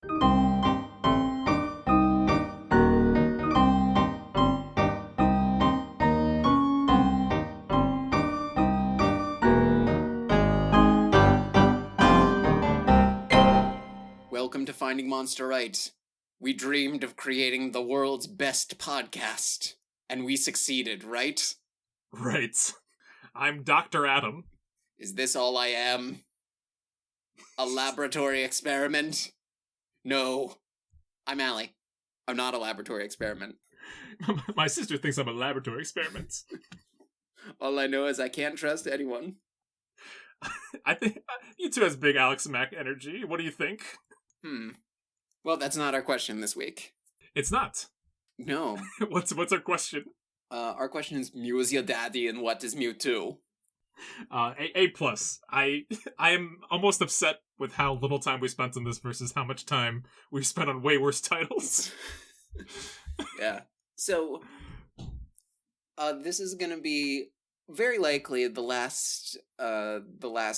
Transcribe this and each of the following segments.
Welcome to Finding Monster Right. We dreamed of creating the world's best podcast, and we succeeded, right? Right. I'm Dr. Adam. Is this all I am? A laboratory experiment? No. I'm Allie. I'm not a laboratory experiment. My sister thinks I'm a laboratory experiment. All I know is I can't trust anyone. I think Mewtwo has big Alex Mack energy. What do you think? Well, that's not our question this week. It's not. No. What's our question? Our question is, Mew is your daddy and what is Mewtwo? A plus. I am almost upset with how little time we spent on this versus how much time we've spent on way worse titles. Yeah. So, this is gonna be very likely the last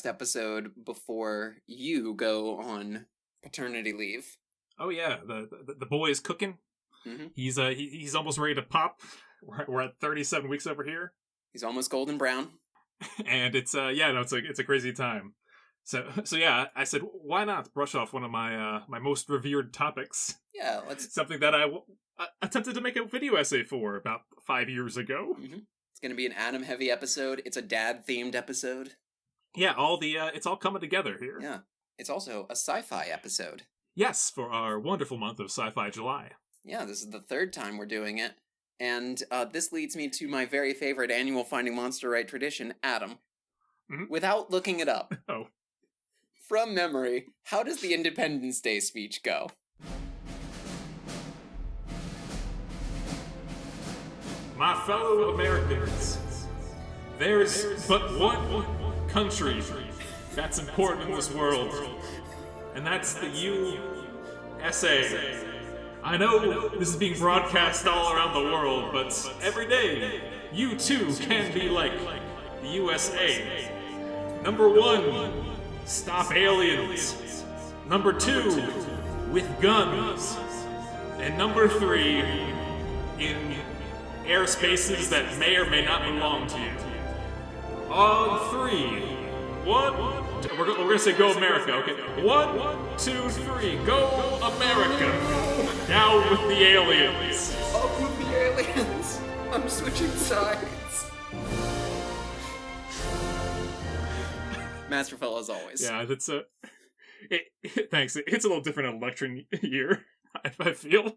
episode before you go on paternity leave. Oh yeah, the boy is cooking. Mm-hmm. He's almost ready to pop. We're at 37 weeks over here. He's almost golden brown. And it's a crazy time. So yeah, I said, why not brush off one of my my most revered topics? Yeah, let's. Something that I attempted to make a video essay for about 5 years ago. Mm-hmm. It's gonna be an Adam heavy episode. It's a dad themed episode. Yeah, it's all coming together here. Yeah, it's also a sci-fi episode. Yes, for our wonderful month of Sci-Fi July. Yeah, this is the third time we're doing it. And this leads me to my very favorite annual Finding Monster Right tradition, Adam. Mm-hmm. Without looking it up. Oh. From memory, how does the Independence Day speech go? My fellow Americans, there's but one country that's important in this world, and that's the USA. I know this is being broadcast all around the world, but every day, you too can be like the USA. Number 1, stop aliens. Number 2, with guns. And number 3, in airspaces that may or may not belong to you. On 3, 1, we're gonna say go America, okay? 1, 2, 3, go America! Down with the aliens! Up with the aliens! I'm switching sides. Masterful as always. Yeah, that's thanks. It's a little different election year, I feel.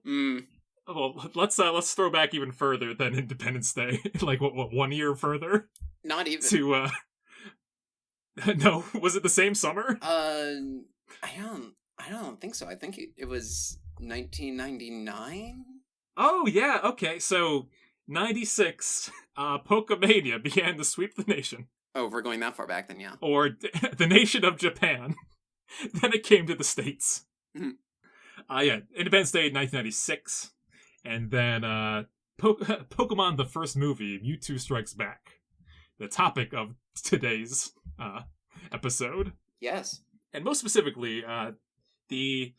Well, let's throw back even further than Independence Day. Like what 1 year further? Not even. To no, was it the same summer? I don't think so. I think it was 1999. Oh yeah, okay. So 96, Pokemania began to sweep the nation. Oh, we're going that far back then, yeah. Or the nation of Japan. Then it came to the States. Mm-hmm. Yeah, Independence Day 1996. And then Pokemon the first movie, Mewtwo Strikes Back. The topic of today's episode. Yes. And most specifically, the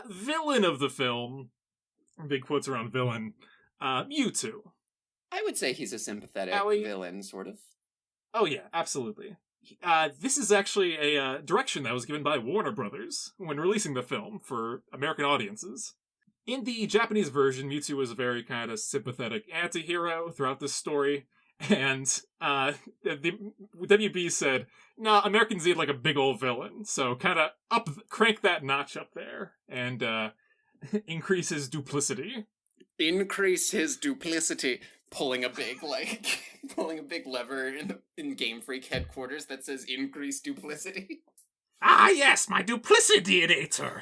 villain of the film, big quotes around villain, Mewtwo. I would say he's a sympathetic villain, sort of. Oh yeah, absolutely. This is actually a direction that was given by Warner Brothers when releasing the film for American audiences. In the Japanese version, Mewtwo was a very kind of sympathetic anti-hero throughout this story, and the WB said, nah, Americans need like a big old villain, so kind of crank that notch up there, and increase his duplicity. Increase his duplicity. Pulling a big lever in Game Freak headquarters that says increase duplicity. Ah yes, my duplicity-ator.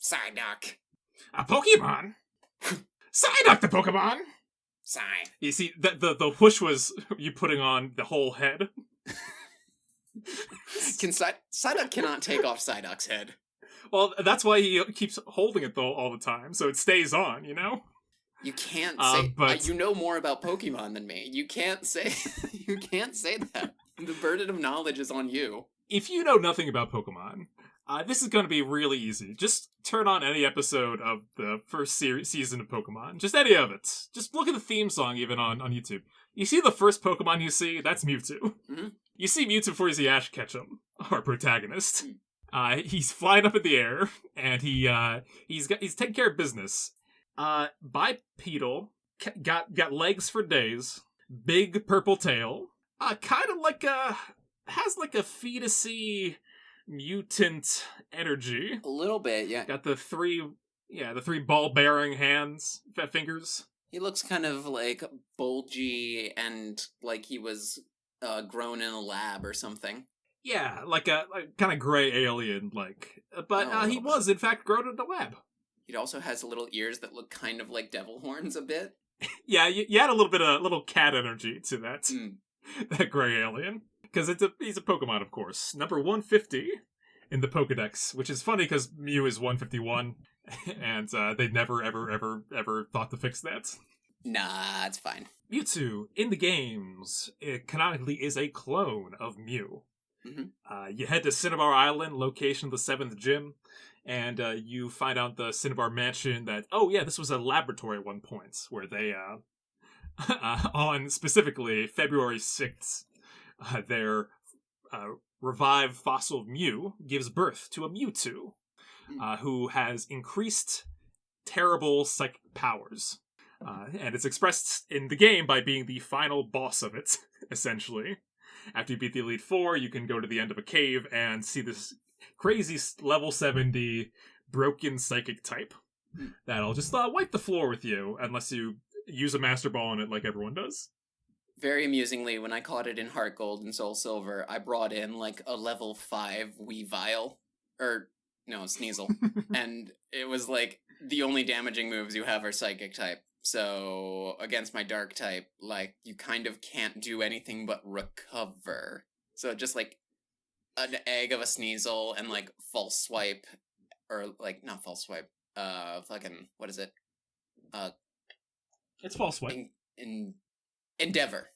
Psyduck. A Pokemon? Psyduck the Pokemon! Psy. You see, the push was you putting on the whole head. Psyduck cannot take off Psyduck's head. Well, that's why he keeps holding it though all the time, so it stays on, you know? You can't say, but you know more about Pokemon than me. You can't say that. The burden of knowledge is on you. If you know nothing about Pokemon, This is going to be really easy. Just turn on any episode of the first season of Pokemon. Just any of it. Just look at the theme song even on YouTube. You see the first Pokemon you see? That's Mewtwo. Mm-hmm. You see Mewtwo before you see Ash Ketchum, our protagonist. He's flying up in the air, and he's taking care of business. Bipedal, got legs for days, big purple tail, kind of like has like a fetusy mutant energy. A little bit, yeah. Got the three ball-bearing fingers. He looks kind of like bulgy and like he was grown in a lab or something. Yeah, like a kind of gray alien, but he was in fact grown in a lab. He also has little ears that look kind of like devil horns a bit. Yeah, you had a little cat energy to that that gray alien, because he's a Pokemon, of course. Number 150 in the Pokedex, which is funny because Mew is 151, and they never ever thought to fix that. Nah, it's fine. Mewtwo in the games, it canonically is a clone of Mew. Mm-hmm. You head to Cinnabar Island, location of the 7th gym, and you find out the Cinnabar Mansion that, this was a laboratory at one point, where they, on specifically February 6th, their revived fossil Mew gives birth to a Mewtwo, who has increased terrible psychic powers. And it's expressed in the game by being the final boss of it, essentially. After you beat the Elite Four, you can go to the end of a cave and see this crazy level 70 broken psychic type that'll just wipe the floor with you unless you use a Master Ball on it like everyone does. Very amusingly, when I caught it in Heart Gold and Soul Silver, I brought in like a level 5 Weavile. Sneasel. And it was like, the only damaging moves you have are psychic type. So, against my dark type, like, you kind of can't do anything but recover. So, just, like, an egg of a Sneasel and, like, false swipe, or, like, not false swipe, what is it? It's false swipe. Endeavor.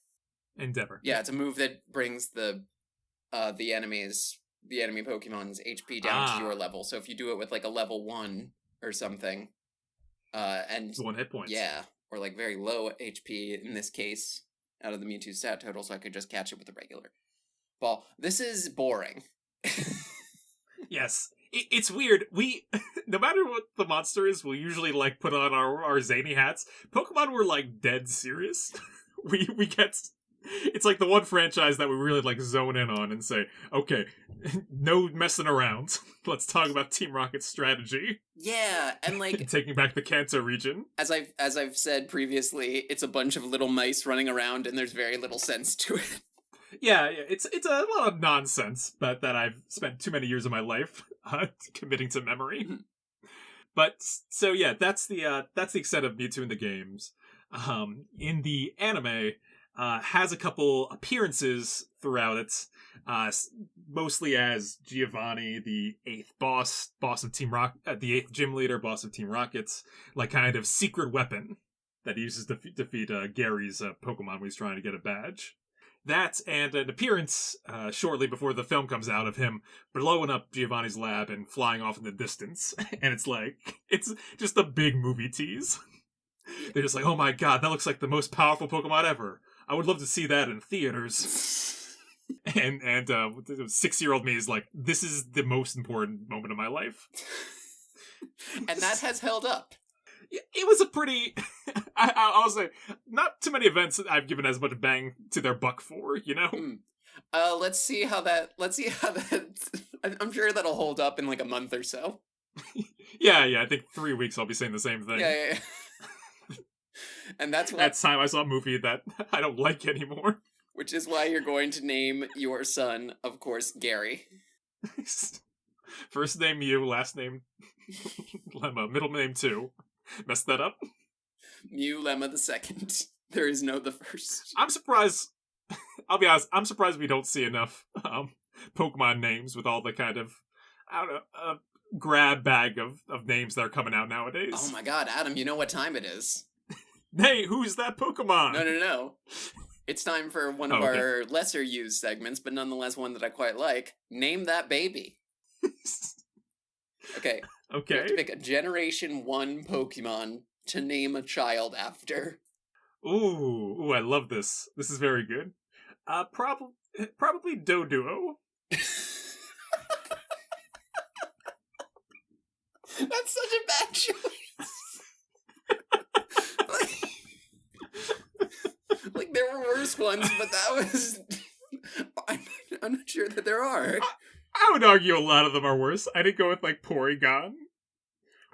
Endeavor. Yeah, it's a move that brings the enemy Pokemon's HP down to your level. So, if you do it with, like, a level 1 or something... and 1 hit points. Yeah, or like very low HP in this case, out of the Mewtwo stat total, so I could just catch it with a regular ball. This is boring. Yes, it's weird. We, no matter what the monster is, we'll usually like put on our zany hats. Pokemon were like dead serious. we get. It's like the one franchise that we really like zone in on and say, okay, no messing around. Let's talk about Team Rocket's strategy. Yeah, and like taking back the Kanto region. As I've said previously, it's a bunch of little mice running around, and there's very little sense to it. Yeah, it's a lot of nonsense, but that I've spent too many years of my life committing to memory. But so yeah, that's the extent of Mewtwo in the games. In the anime. Has a couple appearances throughout it, mostly as Giovanni, the 8th boss of Team Rocket, the 8th gym leader, boss of Team Rockets, like kind of secret weapon that he uses to defeat Gary's Pokemon when he's trying to get a badge. That and an appearance shortly before the film comes out of him blowing up Giovanni's lab and flying off in the distance, and it's just a big movie tease. They're just like, oh my god, that looks like the most powerful Pokemon ever. I would love to see that in theaters. and 6-year-old me is like, this is the most important moment of my life. And that has held up. It was a pretty... I'll say, not too many events I've given as much bang to their buck for, you know? Let's see how that... I'm sure that'll hold up in like a month or so. Yeah, I think 3 weeks I'll be saying the same thing. Yeah. And that's why... That's time I saw a movie that I don't like anymore. Which is why you're going to name your son, of course, Gary. First name Mew, last name Lemma, middle name 2. Messed that up? Mew Lemma the second. There is no the first. I'm surprised... I'll be honest, I'm surprised we don't see enough Pokemon names with all the kind of, I don't know, grab bag of names that are coming out nowadays. Oh my god, Adam, you know what time it is. Hey, who's that Pokemon? No. It's time for one of our lesser used segments, but nonetheless one that I quite like. Name that baby. Okay. You have Okay. to pick a Generation 1 Pokemon to name a child after. Ooh, I love this. This is very good. Probably Doduo. That's such a bad choice. Like, there were worse ones, but that was... I'm not sure that there are. I would argue a lot of them are worse. I didn't go with, like, Porygon.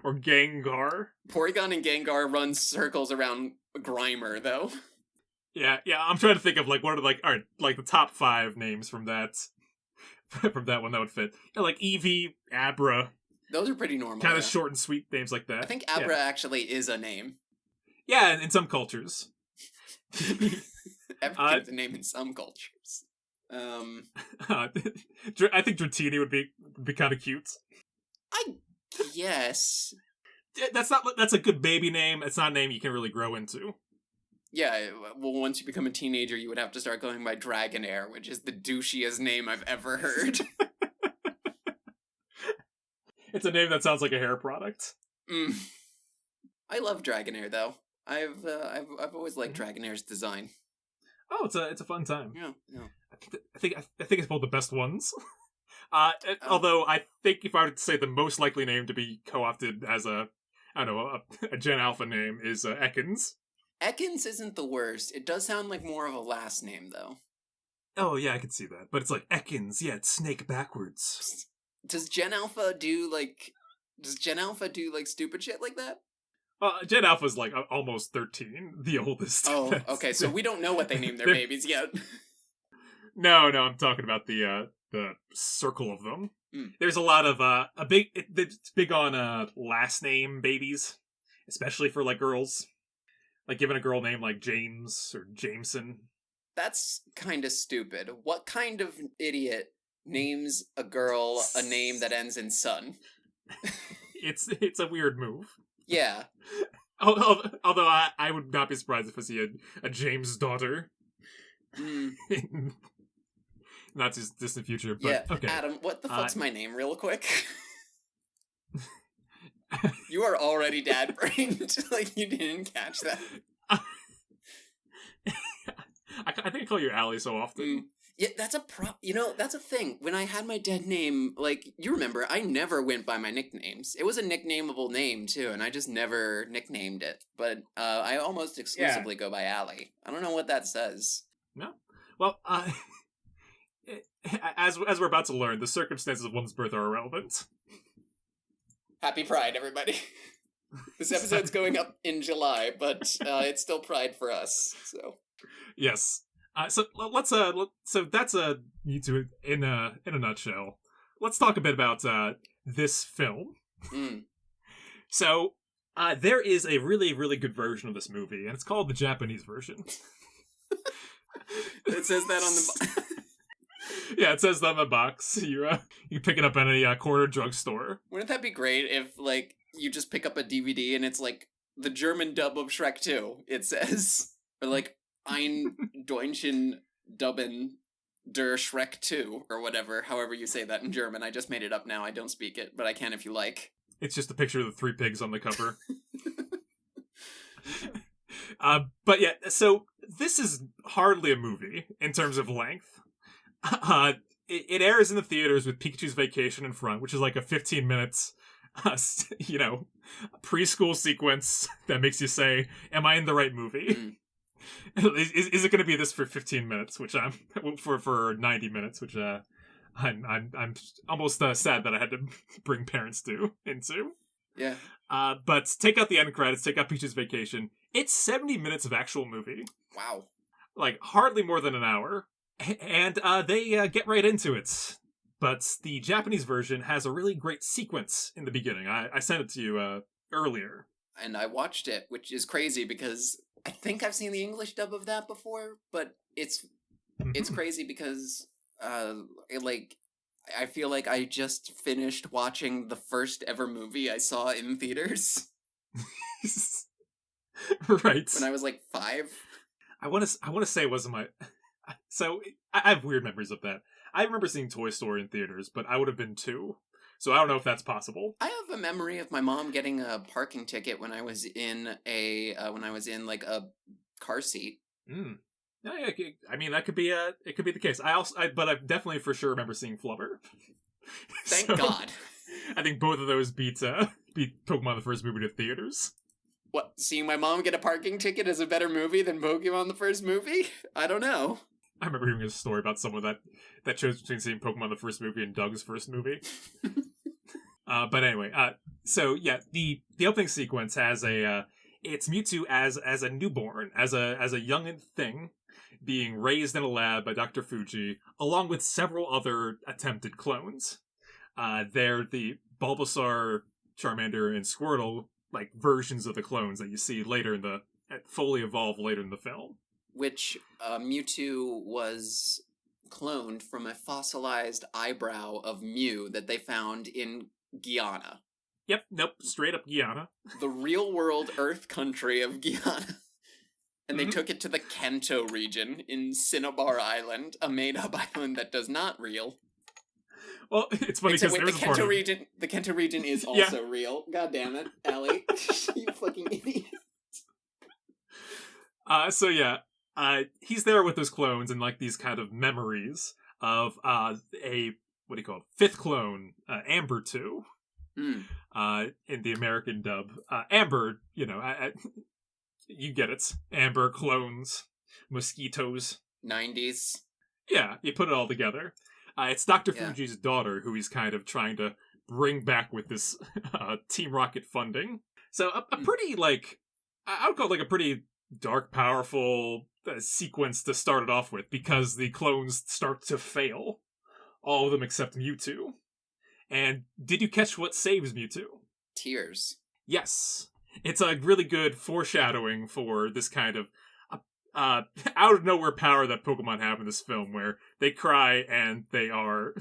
Or Gengar. Porygon and Gengar run circles around Grimer, though. Yeah, I'm trying to think of, like, what are, like, alright, like, the top 5 names from that one that would fit. Yeah, like, Eevee, Abra. Those are pretty normal. Kind of short and sweet names like that. I think Abra actually is a name. Yeah, in some cultures. Everything's a name in some cultures. I think Dratini would be kind of cute. I guess. That's a good baby name. It's not a name you can really grow into. Yeah, well, once you become a teenager, you would have to start going by Dragonair, which is the douchiest name I've ever heard. It's a name that sounds like a hair product. I love Dragonair, though. I've always liked Dragonair's design. Oh, it's a fun time. Yeah. I think it's both the best ones. Although I think if I were to say the most likely name to be co-opted as a Gen Alpha name is Ekans. Ekans isn't the worst. It does sound like more of a last name, though. Oh yeah, I can see that. But it's like Ekans. Yeah, it's snake backwards. Does Gen Alpha do stupid shit like that? Gen Alpha's like almost 13, the oldest. Oh, okay, so we don't know what they named their babies yet. No, I'm talking about the circle of them. There's a lot of it's big on last name babies, especially for like girls. Like giving a girl name like James or Jameson. That's kind of stupid. What kind of idiot names a girl a name that ends in son? It's a weird move. Yeah. Although I would not be surprised if I see a James daughter. Not too distant future, but yeah. Okay. Adam, what the fuck's my name, real quick? You are already dad-brained. Like, you didn't catch that. I think I call you Allie so often. Yeah, that's that's a thing. When I had my dead name, like, you remember, I never went by my nicknames. It was a nicknameable name, too, and I just never nicknamed it. But I almost exclusively go by Allie. I don't know what that says. No. Well, as we're about to learn, the circumstances of one's birth are irrelevant. Happy Pride, everybody. This episode's going up in July, but it's still Pride for us, so. Yes. So let's so that's Mewtwo in a nutshell. Let's talk a bit about this film. So there is a really, really good version of this movie, and it's called the Japanese version. It says that on the Yeah, it says that on the box. You pick it up at a corner drugstore. Wouldn't that be great if, like, you just pick up a DVD and it's, like, the German dub of Shrek 2, it says. Or, like, Ein Deutschen Dubben der Shrek 2, or whatever, however you say that in German. I just made it up now. I don't speak it, but I can if you like. It's just a picture of the 3 pigs on the cover. But yeah, so this is hardly a movie in terms of length. It airs in the theaters with Pikachu's Vacation in front, which is like a 15 minutes, preschool sequence that makes you say, "Am I in the right movie? Is it going to be this for 15 minutes?" Which I'm for 90 minutes, which I'm almost sad that I had to bring parents into. Yeah. But take out the end credits, take out Peach's Vacation. It's 70 minutes of actual movie. Wow. Like hardly more than an hour. And they get right into it. But the Japanese version has a really great sequence in the beginning. I sent it to you earlier. And I watched it, which is crazy because I think I've seen the English dub of that before, but it's crazy because I feel like I just finished watching the first ever movie I saw in theaters. Right. When I was like 5. I want to say it wasn't my... So, I have weird memories of that. I remember seeing Toy Story in theaters, but I would have been 2. So I don't know if that's possible. I have a memory of my mom getting a parking ticket when I was in like a car seat. Mm. Yeah, I mean that could be it could be the case. But I definitely for sure remember seeing Flubber. Thank God. I think both of those beat Pokemon the first movie to theaters. What, seeing my mom get a parking ticket is a better movie than Pokemon the first movie? I don't know. I remember hearing a story about someone that chose between seeing Pokemon the first movie and Doug's first movie. But anyway, so yeah, the opening sequence has it's Mewtwo as a newborn, as a youngin' thing, being raised in a lab by Dr. Fuji, along with several other attempted clones. They're the Bulbasaur, Charmander, and Squirtle, like, versions of the clones that you see later fully evolve later in the film. Which, Mewtwo was cloned from a fossilized eyebrow of Mew that they found in Guyana. Yep, nope, straight up Guyana. The real-world Earth country of Guyana. And they took it to the Kanto region in Cinnabar Island, a made-up island that does not real. Well, it's funny because there was a part of... The Kanto region is also real. God damn it, Allie. You fucking idiot. So yeah, he's there with those clones and like these kind of memories of fifth clone, Amber 2. In the American dub. Amber, you get it. Amber, clones, mosquitoes. 90s. Yeah, you put it all together. It's Dr. Fuji's daughter who he's kind of trying to bring back with this Team Rocket funding. So a pretty, like, I would call it like a pretty dark, powerful sequence to start it off with, because the clones start to fail. All of them except Mewtwo. And did you catch what saves Mewtwo? Tears. Yes. It's a really good foreshadowing for this kind of out of nowhere power that Pokemon have in this film, where they cry and they are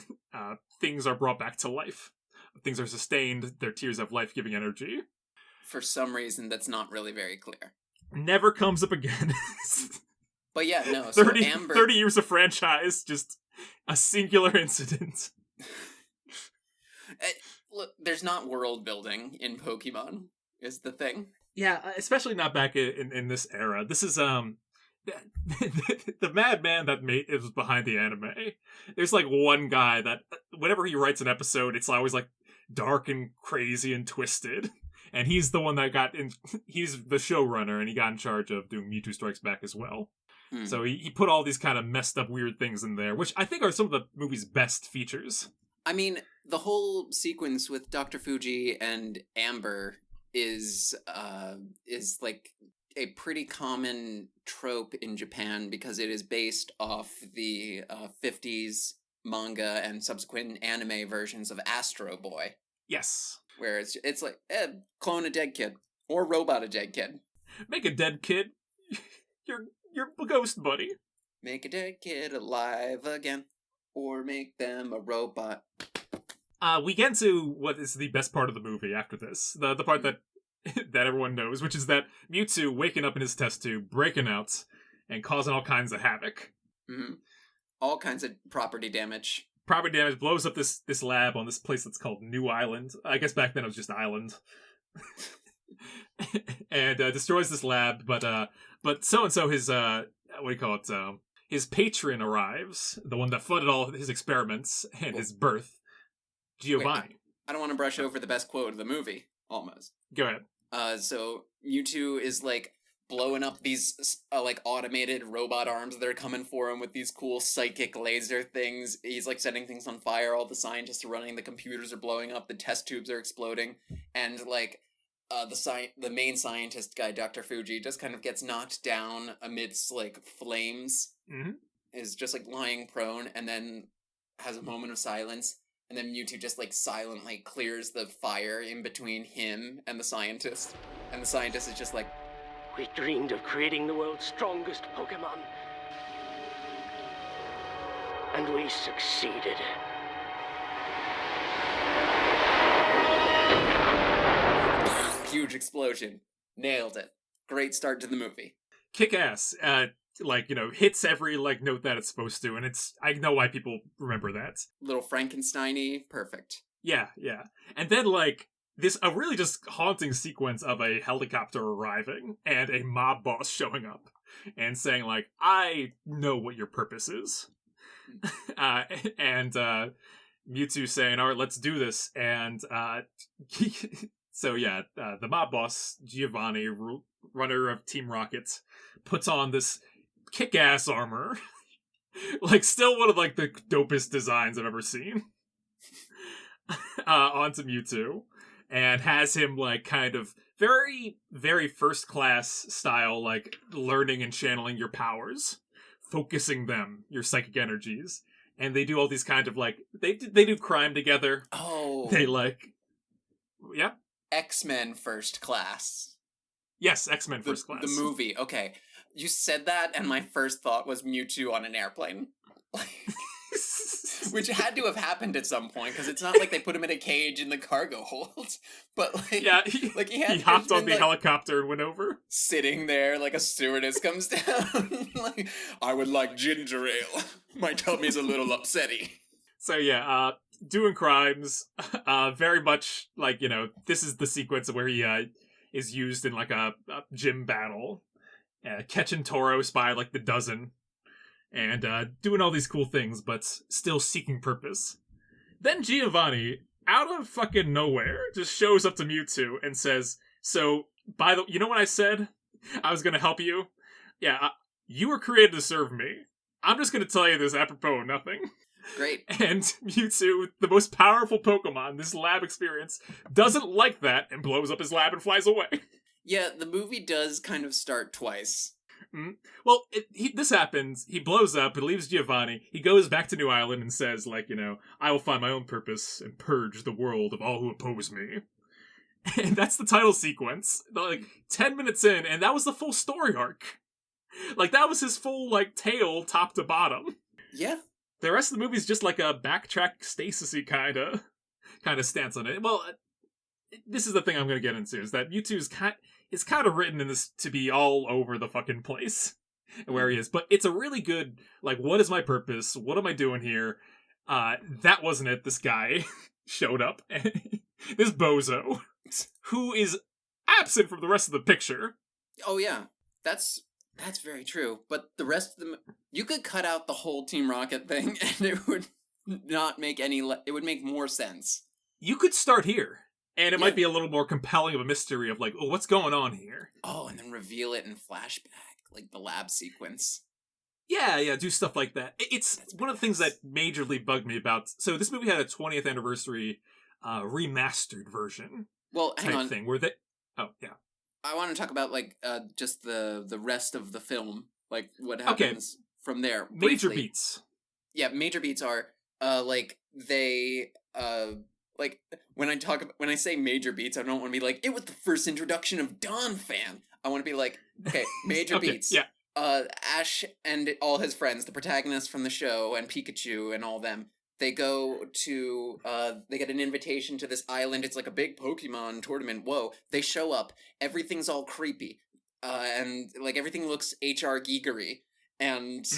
things are brought back to life. Things are sustained, their tears have life-giving energy. For some reason that's not really very clear. Never comes up again. But yeah, no, 30, so Amber... 30 years of franchise, just a singular incident. Look, there's not world building in Pokemon, is the thing. Yeah, especially not back in this era. This is the madman that was behind the anime. There's like one guy that whenever he writes an episode, it's always like dark and crazy and twisted. And he's the one that he's the showrunner, and he got in charge of doing Mewtwo Strikes Back as well. So he put all these kind of messed up weird things in there, which I think are some of the movie's best features. I mean, the whole sequence with Dr. Fuji and Amber is like a pretty common trope in Japan, because it is based off the 50s manga and subsequent anime versions of Astro Boy. Yes. Where it's like, clone a dead kid. Or robot a dead kid. Make a dead kid your ghost buddy. Make a dead kid alive again. Or make them a robot. We get to what is the best part of the movie after this. The part that everyone knows, which is that Mewtwo waking up in his test tube, breaking out, and causing all kinds of havoc. Mm-hmm. All kinds of property damage. Property damage, blows up this lab on this place that's called New Island. I guess back then it was just Island. And destroys this lab, but so-and-so his, his patron arrives, the one that funded all his experiments and his birth, Giovanni. Wait, I don't want to brush over the best quote of the movie, almost. Go ahead. So Mewtwo is, like, blowing up these, like, automated robot arms that are coming for him with these cool psychic laser things. He's, like, setting things on fire. All the scientists are running. The computers are blowing up. The test tubes are exploding. And, like, the main scientist guy, Dr. Fuji, just kind of gets knocked down amidst, like, flames. Mm-hmm. Is just, like, lying prone, and then has a moment of silence. And then Mewtwo just, like, silently clears the fire in between him and the scientist. And the scientist is just like, "We dreamed of creating the world's strongest Pokémon. And we succeeded." Huge explosion. Nailed it. Great start to the movie. Kick ass. Hits every, note that it's supposed to, and I know why people remember that. Little Frankenstein-y, perfect. Yeah, yeah. And then, like, a really just haunting sequence of a helicopter arriving and a mob boss showing up and saying, like, I know what your purpose is. uh, and Mewtwo saying, all right, let's do this. And so, yeah, the mob boss, Giovanni, runner of Team Rocket, puts on this kick-ass armor. Like, still one of, like, the dopest designs I've ever seen. Onto Mewtwo. And has him, like, kind of very, very first-class style, like, learning and channeling your powers. Focusing them, your psychic energies. And they do all these kind of, like, they do crime together. Oh. They, like, yeah. X-Men First Class. Yes, X-Men First Class. The movie, okay. You said that, and my first thought was Mewtwo on an airplane. Which had to have happened at some point, because it's not like they put him in a cage in the cargo hold. But, like, yeah, he hopped on the helicopter and went over. Sitting there, like a stewardess comes down. Like, I would like ginger ale. My tummy's a little upsetty. So, yeah, doing crimes. Very much, like, you know, this is the sequence where he is used in, like, a gym battle. Catching Tauros by, like, the dozen. And doing all these cool things, but still seeking purpose. Then Giovanni, out of fucking nowhere, just shows up to Mewtwo and says, so, you know what I said? I was gonna help you? Yeah, you were created to serve me. I'm just gonna tell you this apropos of nothing. Great. And Mewtwo, the most powerful Pokemon, this lab experience, doesn't like that and blows up his lab and flies away. Yeah, the movie does kind of start twice. Mm-hmm. Well, this happens. He blows up. He leaves Giovanni. He goes back to New Island and says, like, you know, I will find my own purpose and purge the world of all who oppose me. And that's the title sequence. Like, 10 minutes in, and that was the full story arc. Like, that was his full, like, tale, top to bottom. Yeah. The rest of the movie's just like a backtrack stasis-y kind of stance on it. Well, this is the thing I'm going to get into, is that Mewtwo's it's kind of written in this to be all over the fucking place where he is. But it's a really good, like, what is my purpose? What am I doing here? That wasn't it. This guy showed up. This bozo, who is absent from the rest of the picture. Oh, yeah. That's very true. But the rest of you could cut out the whole Team Rocket thing and it would not make it would make more sense. You could start here. And it might be a little more compelling of a mystery of, like, oh, what's going on here? Oh, and then reveal it in flashback, like the lab sequence. Yeah, do stuff like that. It's one of the things that majorly bugged me about... So this movie had a 20th anniversary remastered version. Well, hang on. Thing where they... Oh, yeah. I want to talk about, like, just the rest of the film. Like, what happens from there. Major briefly. beats. Yeah, major beats are, like, they... Like, when I say major beats, I don't want to be like, it was the first introduction of Don Fan. I want to be like, okay, major beats. Yeah. Ash and all his friends, the protagonists from the show, and Pikachu and all them, they go to, they get an invitation to this island. It's like a big Pokemon tournament. Whoa. They show up. Everything's all creepy. And, like, everything looks HR geekery. And,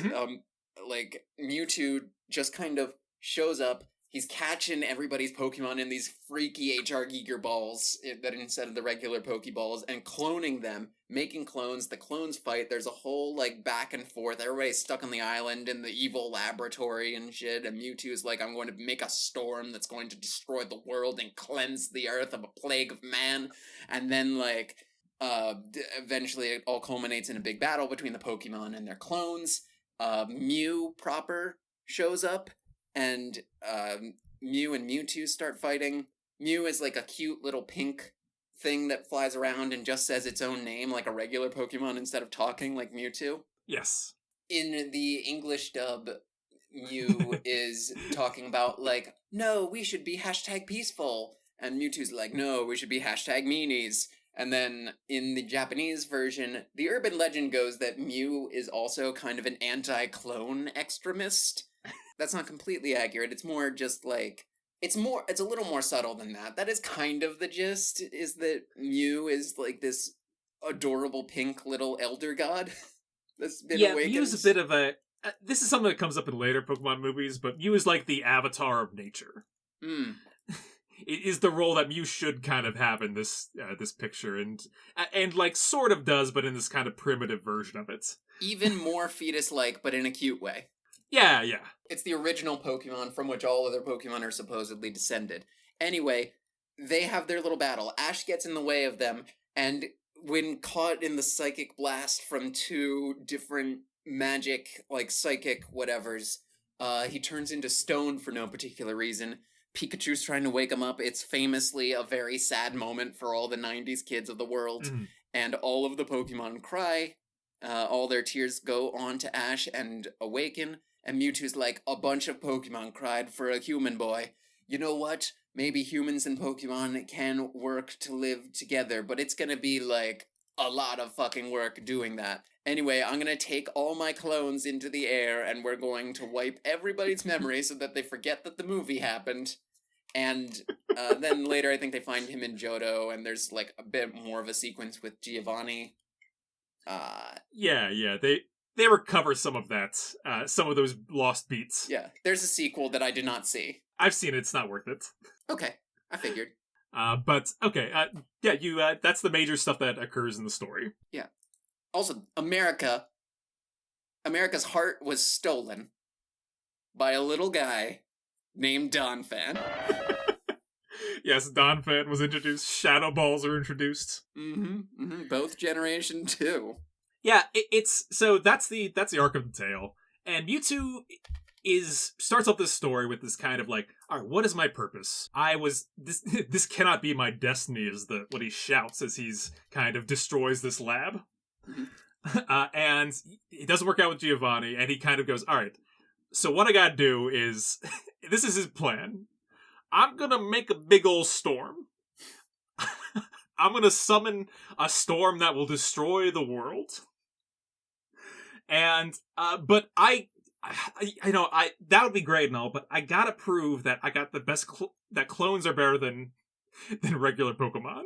like, Mewtwo just kind of shows up. He's catching everybody's Pokemon in these freaky HR Geeker balls that instead of the regular Pokeballs, and cloning them, making clones. The clones fight. There's a whole, like, back and forth. Everybody's stuck on the island in the evil laboratory and shit, and Mewtwo's like, I'm going to make a storm that's going to destroy the world and cleanse the earth of a plague of man. And then, like, eventually it all culminates in a big battle between the Pokemon and their clones. Mew proper shows up. And Mew and Mewtwo start fighting. Mew is like a cute little pink thing that flies around and just says its own name like a regular Pokemon instead of talking like Mewtwo. Yes. In the English dub, Mew is talking about, like, no, we should be #peaceful. And Mewtwo's like, no, we should be #meanies. And then in the Japanese version, the urban legend goes that Mew is also kind of an anti-clone extremist. That's not completely accurate. It's more just like, it's a little more subtle than that. That is kind of the gist, is that Mew is like this adorable pink little elder god that's been awakened. Mew's a bit of a... this is something that comes up in later Pokemon movies, but Mew is like the avatar of nature. is the role that Mew should kind of have in this picture, and like sort of does, but in this kind of primitive version of it. Even more fetus-like, but in a cute way. Yeah. It's the original Pokemon from which all other Pokemon are supposedly descended. Anyway, they have their little battle. Ash gets in the way of them, and when caught in the psychic blast from two different magic, like psychic whatevers, he turns into stone for no particular reason. Pikachu's trying to wake him up. It's famously a very sad moment for all the 90s kids of the world. Mm. And all of the Pokemon cry. All their tears go on to Ash and awaken. And Mewtwo's like, a bunch of Pokemon cried for a human boy. You know what? Maybe humans and Pokemon can work to live together, but it's gonna be like a lot of fucking work doing that. Anyway, I'm gonna take all my clones into the air and we're going to wipe everybody's memory so that they forget that the movie happened. And then later I think they find him in Johto, and there's like a bit more of a sequence with Giovanni. Yeah, they recover some of that, some of those lost beats. Yeah, there's a sequel that I did not see. I've seen it, it's not worth it. Okay, I figured. But, okay, yeah, that's the major stuff that occurs in the story. Yeah. Also, America's heart was stolen by a little guy named Donphan. Yes, Donphan was introduced. Shadow Balls are introduced. Both Generation 2. Yeah, so that's the arc of the tale. And Mewtwo starts off this story with this kind of like, all right, what is my purpose? This cannot be my destiny, is what he shouts as he's kind of destroys this lab. And it doesn't work out with Giovanni, and he kind of goes, all right, so what I gotta do is, this is his plan. I'm gonna make a big old storm. I'm gonna summon a storm that will destroy the world. And, but that would be great and all, but I gotta prove that I got the best, that clones are better than regular Pokemon.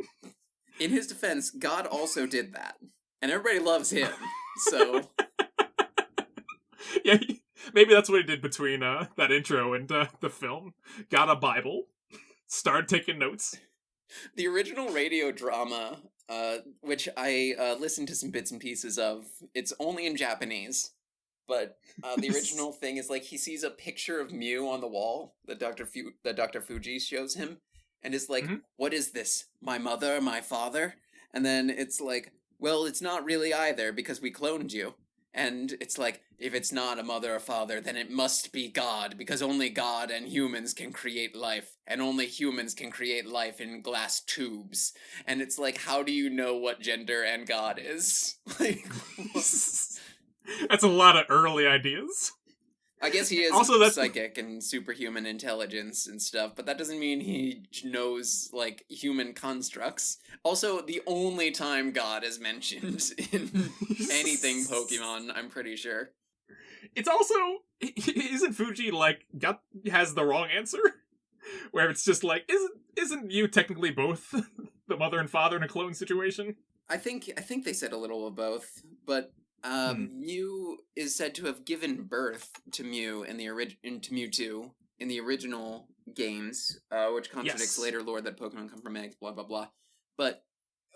In his defense, God also did that. And everybody loves him, so... Yeah, maybe that's what he did between that intro and the film. Got a Bible, started taking notes. The original radio drama, which I listened to some bits and pieces of, it's only in Japanese, but the original thing is like he sees a picture of Mew on the wall that Dr. Fuji shows him, and is like, What is this? My mother, my father? And then it's like, well, it's not really either, because we cloned you. And it's like, if it's not a mother or father, then it must be God, because only God and humans can create life, and only humans can create life in glass tubes. And it's like, how do you know what gender and God is? Like, that's a lot of early ideas. I guess he is also, psychic and superhuman intelligence and stuff, but that doesn't mean he knows, like, human constructs. Also, the only time God is mentioned in anything Pokemon, I'm pretty sure. It's also, isn't Fuji, like, has the wrong answer? Where it's just like, isn't you technically both the mother and father in a clone situation? I think they said a little of both, but... Mew is said to have given birth to Mew to Mewtwo in the original games, which contradicts later lore that Pokemon come from eggs, blah blah blah. But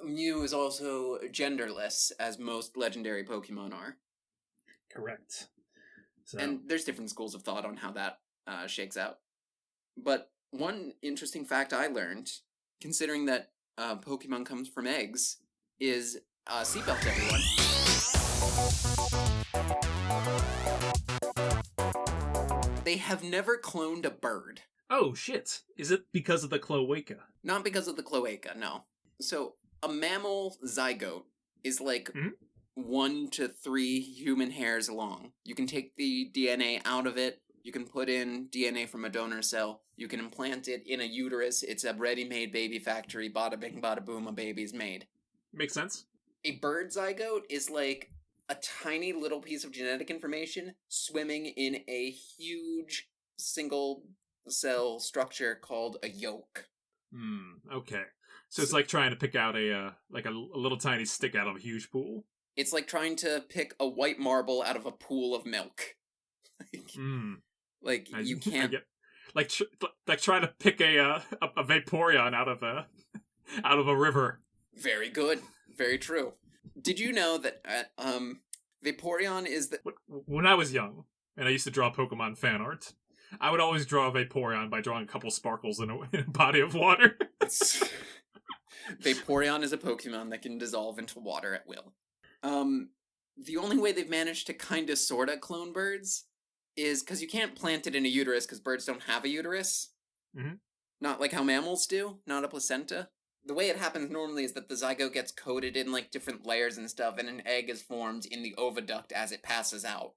Mew is also genderless, as most legendary Pokemon are. Correct. So. And there's different schools of thought on how that shakes out. But one interesting fact I learned, considering that Pokemon comes from eggs, is seatbelt, everyone. They have never cloned a bird. Oh, shit. Is it because of the cloaca? Not because of the cloaca, no. So, a mammal zygote is like 1 to 3 human hairs long. You can take the DNA out of it, you can put in DNA from a donor cell, you can implant it in a uterus, it's a ready-made baby factory, bada bing, bada boom, a baby's made. Makes sense. A bird zygote is like a tiny little piece of genetic information swimming in a huge single cell structure called a yolk. Okay. So it's like trying to pick out a little tiny stick out of a huge pool. It's like trying to pick a white marble out of a pool of milk. You can't. like trying to pick a Vaporeon out of a river. Very good. Very true. Did you know that Vaporeon is the... When I was young, and I used to draw Pokemon fan art, I would always draw a Vaporeon by drawing a couple sparkles in a body of water. Vaporeon is a Pokemon that can dissolve into water at will. The only way they've managed to kinda sorta clone birds is because you can't plant it in a uterus because birds don't have a uterus. Mm-hmm. Not like how mammals do, not a placenta. The way it happens normally is that the zygote gets coated in like different layers and stuff, and an egg is formed in the oviduct as it passes out.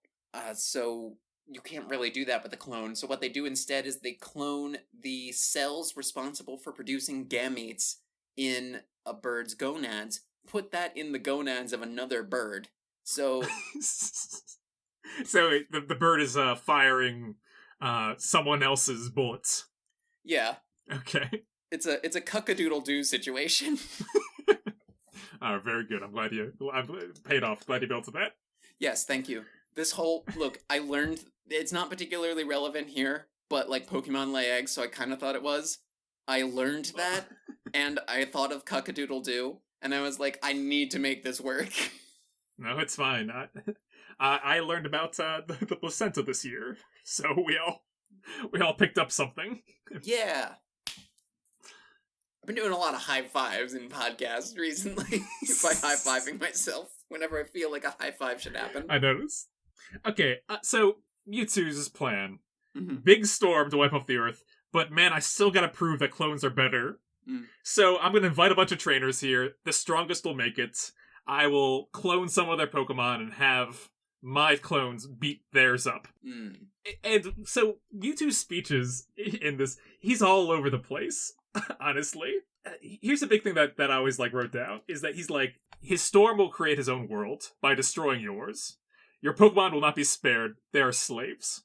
So you can't really do that with a clone. So what they do instead is they clone the cells responsible for producing gametes in a bird's gonads, put that in the gonads of another bird. So so the bird is firing someone else's bullets. Yeah. Okay. It's a cuckadoodle-doo situation. Very good. I've paid off. Glad you built to that. Yes, thank you. This whole... Look, I learned... It's not particularly relevant here, but, like, Pokemon lay eggs, so I kind of thought it was. I learned that, and I thought of cuckadoodle-doo, and I was like, I need to make this work. No, it's fine. I learned about the placenta this year, so we all picked up something. Yeah. I've been doing a lot of high fives in podcasts recently by high-fiving myself whenever I feel like a high five should happen. I noticed. Okay, so Mewtwo's plan. Mm-hmm. Big storm to wipe off the Earth, but man, I still gotta prove that clones are better. Mm. So I'm gonna invite a bunch of trainers here. The strongest will make it. I will clone some of their Pokemon and have my clones beat theirs up. Mm. And so Mewtwo's speeches in this, he's all over the place. Honestly, here's a big thing that I always wrote down is that he's like, his storm will create his own world by destroying yours. Your Pokemon will not be spared; they are slaves.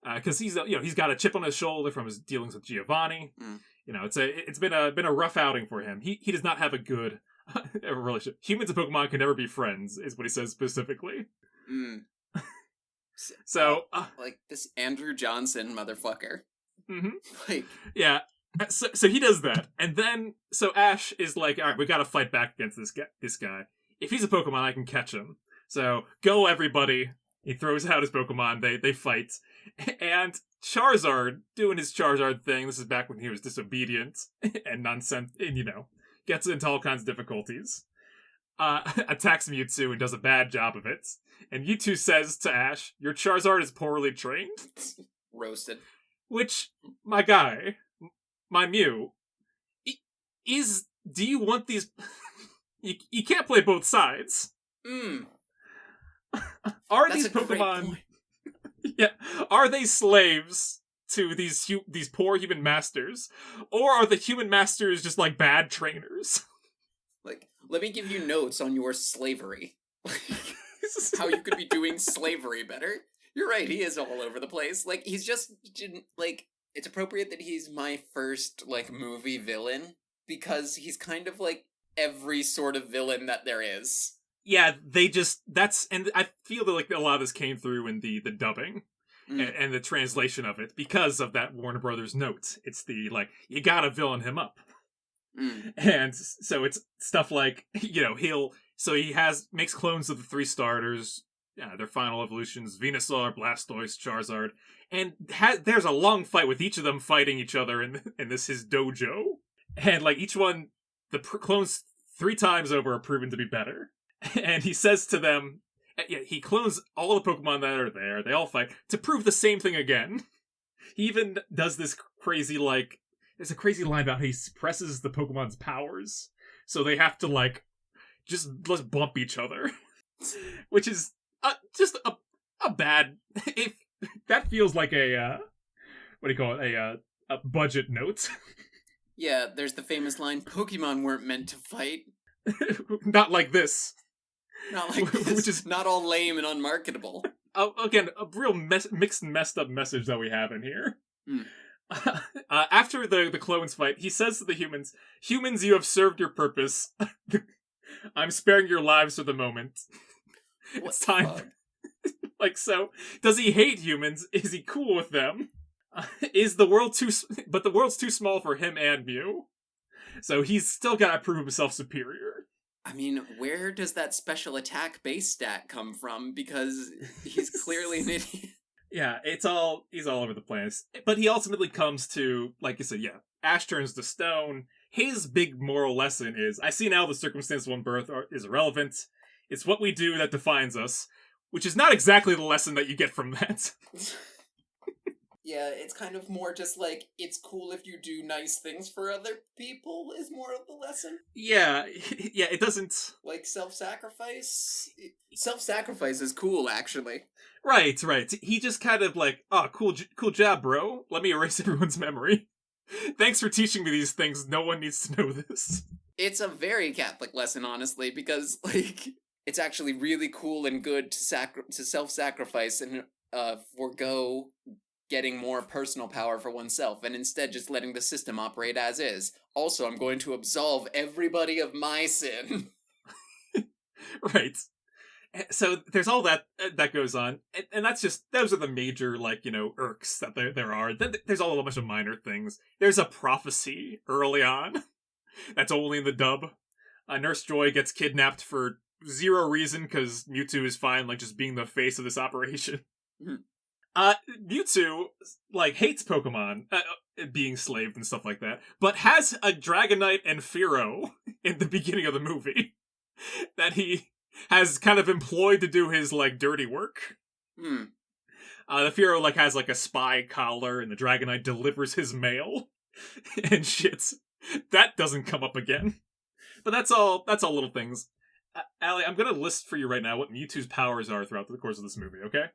Because he's got a chip on his shoulder from his dealings with Giovanni. Mm. It's been a rough outing for him. He does not have a good relationship. Humans and Pokemon can never be friends, is what he says specifically. Mm. So like this Andrew Johnson motherfucker. Mm-hmm. Like, yeah. So he does that, and then so Ash is like, all right, we got to fight back against this guy. If he's a Pokemon, I can catch him. So go everybody! He throws out his Pokemon. They fight, and Charizard doing his Charizard thing. This is back when he was disobedient and nonsense, and gets into all kinds of difficulties. Attacks Mewtwo and does a bad job of it. And Mewtwo says to Ash, "Your Charizard is poorly trained." Roasted. Which, my guy. My Mew, do you want these... you can't play both sides. Are these Pokemon... yeah, are they slaves to these poor human masters? Or are the human masters just, bad trainers? Like, let me give you notes on your slavery. How you could be doing slavery better. You're right, he is all over the place. He's just, it's appropriate that he's my first, movie villain, because he's kind of every sort of villain that there is. Yeah, and I feel that, a lot of this came through in the dubbing and the translation of it, because of that Warner Brothers note. It's the, you gotta villain him up. Mm. And so it's stuff he makes clones of the 3 starters, their final evolutions, Venusaur, Blastoise, Charizard, and there's a long fight with each of them fighting each other in this his dojo. And each one, the clones 3 times over are proven to be better. And he says to them, he clones all the Pokemon that are there, they all fight, to prove the same thing again. He even does this crazy, there's a crazy line about how he suppresses the Pokemon's powers, so they have to, let's bump each other. Which is just a bad... That feels like a, what do you call it, a budget note. Yeah, there's the famous line, Pokemon weren't meant to fight. Not like this. Not like this. Which is not all lame and unmarketable. Again, a real mixed and messed up message that we have in here. Mm. After the clones fight, he says to the humans, you have served your purpose. I'm sparing your lives for the moment. It's time. So, does he hate humans? Is he cool with them? Is the world but the world's too small for him and Mew. So he's still gotta prove himself superior. I mean, where does that special attack base stat come from? Because he's clearly an idiot. Yeah, he's all over the place. But he ultimately comes to, like you said, yeah, Ash turns to stone. His big moral lesson is, I see now the circumstance of one birth is irrelevant. It's what we do that defines us, which is not exactly the lesson that you get from that. Yeah, it's kind of more just like, it's cool if you do nice things for other people is more of the lesson. Yeah, it doesn't... Like self-sacrifice? Self-sacrifice is cool, actually. Right. He just kind of like, oh, cool job, bro. Let me erase everyone's memory. Thanks for teaching me these things. No one needs to know this. It's a very Catholic lesson, honestly, because, like, it's actually really cool and good to self-sacrifice and forego getting more personal power for oneself, and instead just letting the system operate as is. Also, I'm going to absolve everybody of my sin. Right. So there's all that goes on, and that's just, those are the major, like, you know, irks that there are. Then there's all a bunch of minor things. There's a prophecy early on that's only in the dub. Nurse Joy gets kidnapped for zero reason because Mewtwo is fine, like, just being the face of this operation. Mewtwo, like, hates Pokemon being slaved and stuff like that, but has a Dragonite and Fearow in the beginning of the movie that he has kind of employed to do his, like, dirty work. The Fearow, like, has, like, a spy collar, and the Dragonite delivers his mail and shit. That doesn't come up again. But that's all little things. Allie, I'm gonna list for you right now what Mewtwo's powers are throughout the course of this movie, okay?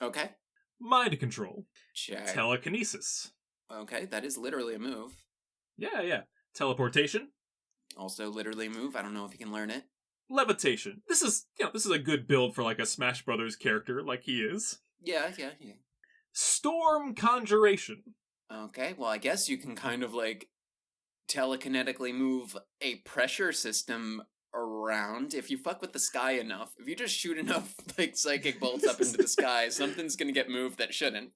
Okay. Mind control. Check. Telekinesis. Okay, that is literally a move. Yeah. Teleportation. Also literally a move. I don't know if you can learn it. Levitation. This is a good build for, like, a Smash Brothers character, like he is. Yeah. Storm conjuration. Okay, well, I guess you can kind of, like, telekinetically move a pressure system around. If you fuck with the sky enough, if you just shoot enough, like, psychic bolts up into the sky, something's gonna get moved that shouldn't.